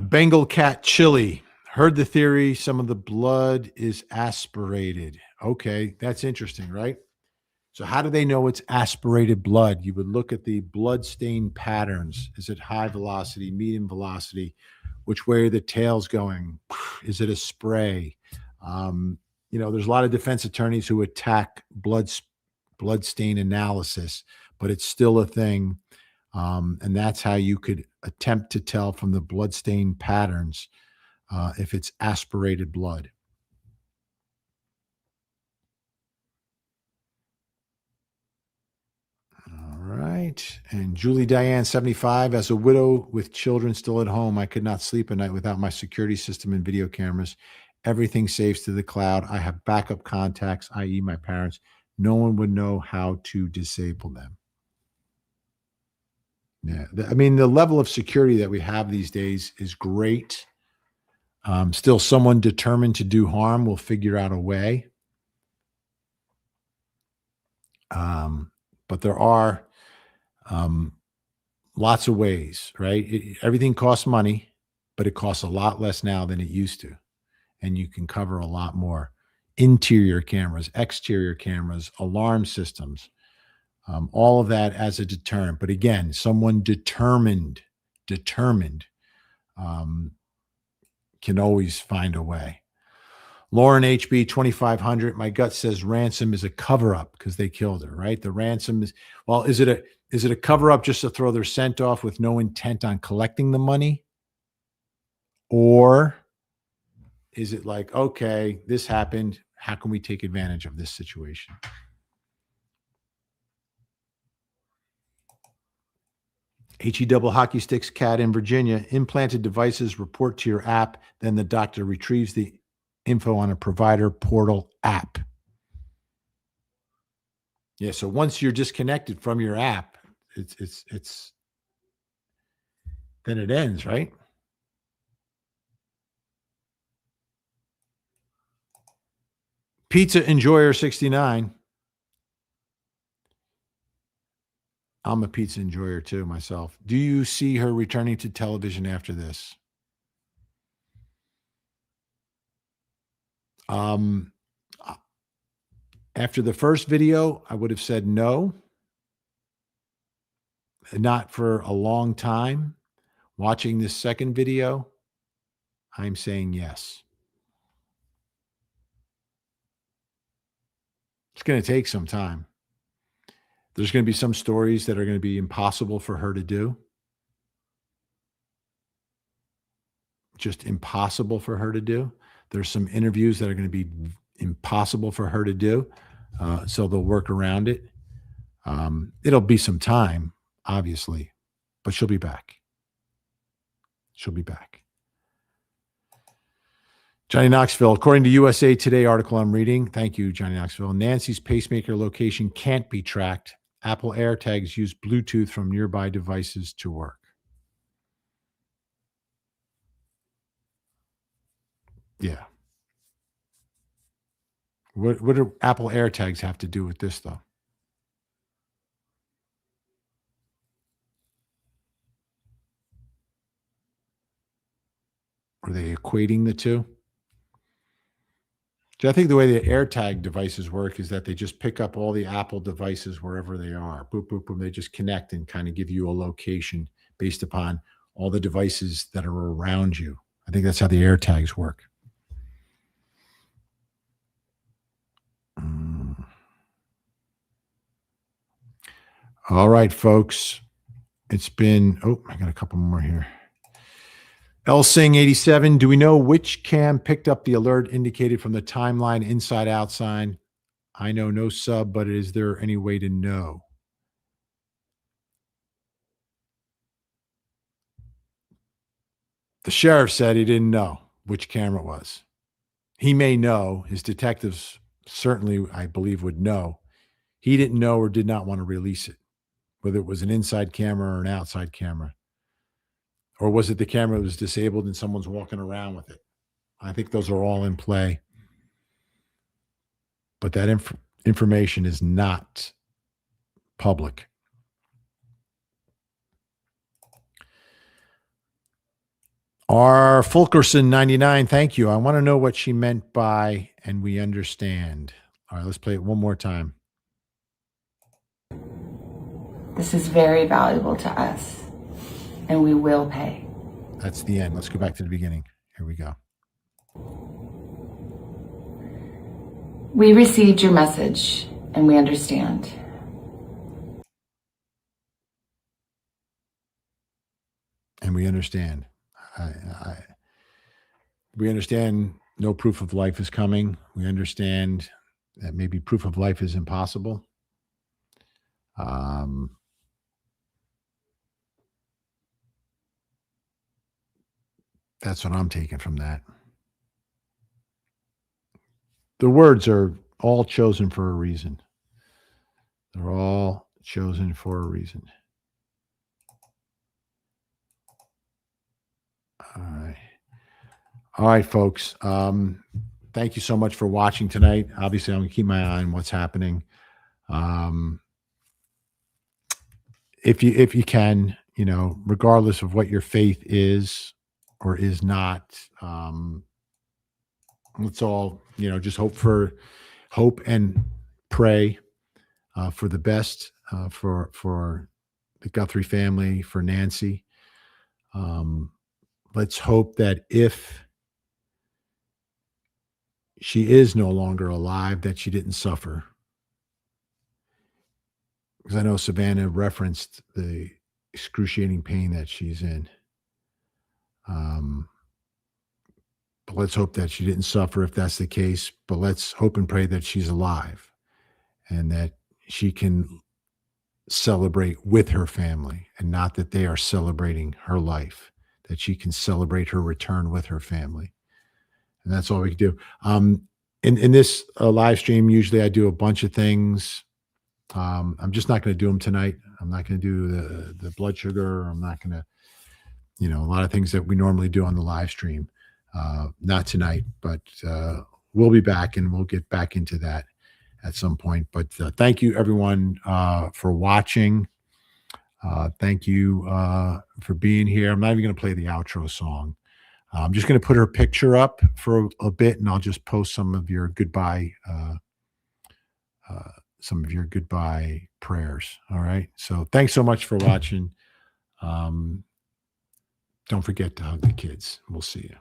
Bengal cat chili. Heard the theory. Some of the blood is aspirated. Okay, that's interesting, right? So how do they know it's aspirated blood? You would look at the blood stain patterns. Is it high velocity, medium velocity? Which way are the tails going? Is it a spray? There's a lot of defense attorneys who attack blood stain analysis, but it's still a thing. And that's how you could attempt to tell from the blood stain patterns if it's aspirated blood. All right. And Julie Diane, 75, as a widow with children still at home, I could not sleep at night without my security system and video cameras. Everything saves to the cloud. I have backup contacts, i.e. my parents. No one would know how to disable them. Yeah. I mean, the level of security that we have these days is great. Still, someone determined to do harm will figure out a way. But there are lots of ways, right? Everything costs money, but it costs a lot less now than it used to. And you can cover a lot more. Interior cameras, exterior cameras, alarm systems, all of that as a deterrent. But again, someone determined can always find a way. Lauren HB 2500. My gut says Ransom is a cover up because they killed her, right? The ransom is, well, is it a cover up just to throw their scent off with no intent on collecting the money? Or is it like, okay, this happened. How can we take advantage of this situation? HE double hockey sticks cat in Virginia. Implanted devices report to your app. Then the doctor retrieves the info on a provider portal app. Yeah. So once you're disconnected from your app, it's then it ends, right? Pizza Enjoyer 69. I'm a pizza enjoyer too myself. Do you see her returning to television after this? After the first video, I would have said no. Not for a long time. Watching this second video, I'm saying yes. It's going to take some time. There's going to be some stories that are going to be impossible for her to do. Just impossible for her to do. There's some interviews that are going to be impossible for her to do. So they'll work around it. It'll be some time, obviously, but she'll be back. She'll be back. Johnny Knoxville, according to USA Today article I'm reading, thank you, Johnny Knoxville, Nancy's pacemaker location can't be tracked. Apple AirTags use Bluetooth from nearby devices to work. Yeah. What do Apple AirTags have to do with this, though? Are they equating the two? So I think the way the AirTag devices work is that they just pick up all the Apple devices wherever they are. Boop, boop, boop. They just connect and kind of give you a location based upon all the devices that are around you. I think that's how the AirTags work. All right, folks. It's been, I got a couple more here. L Sing 87. Do we know which cam picked up the alert indicated from the timeline inside out sign? I know no sub, but is there any way to know? The sheriff said he didn't know which camera it was. He may know. His detectives certainly, I believe, would know. He didn't know or did not want to release it, whether it was an inside camera or an outside camera. Or was it the camera that was disabled and someone's walking around with it? I think those are all in play. But that information is not public. R. Fulkerson 99, thank you. I want to know what she meant by, and we understand. All right, let's play it one more time. This is very valuable to us, and we will pay. That's the end. Let's go back to the beginning. Here we go. We received your message and we understand. And we understand. We understand no proof of life is coming. We understand that maybe proof of life is impossible. That's what I'm taking from that. The words are all chosen for a reason. They're all chosen for a reason. All right. All right, folks. Thank you so much for watching tonight. Obviously, I'm going to keep my eye on what's happening. If you can, regardless of what your faith is or is not, let's all, just hope and pray for the best for the Guthrie family, for Nancy. Let's hope that if she is no longer alive, that she didn't suffer. Because I know Savannah referenced the excruciating pain that she's in. But let's hope that she didn't suffer if that's the case. But let's hope and pray that she's alive and that she can celebrate with her family and not that they are celebrating her life, that she can celebrate her return with her family. And that's all we can do. In this live stream, usually I do a bunch of things. I'm just not going to do them tonight. I'm not going to do the blood sugar. I'm not going to, a lot of things that we normally do on the live stream. Not tonight, but we'll be back and we'll get back into that at some point. But thank you, everyone, for watching. Thank you for being here. I'm not even going to play the outro song. I'm just going to put her picture up for a bit, and I'll just post some of your goodbye prayers. All right. So thanks so much for watching. Don't forget to hug the kids. We'll see you.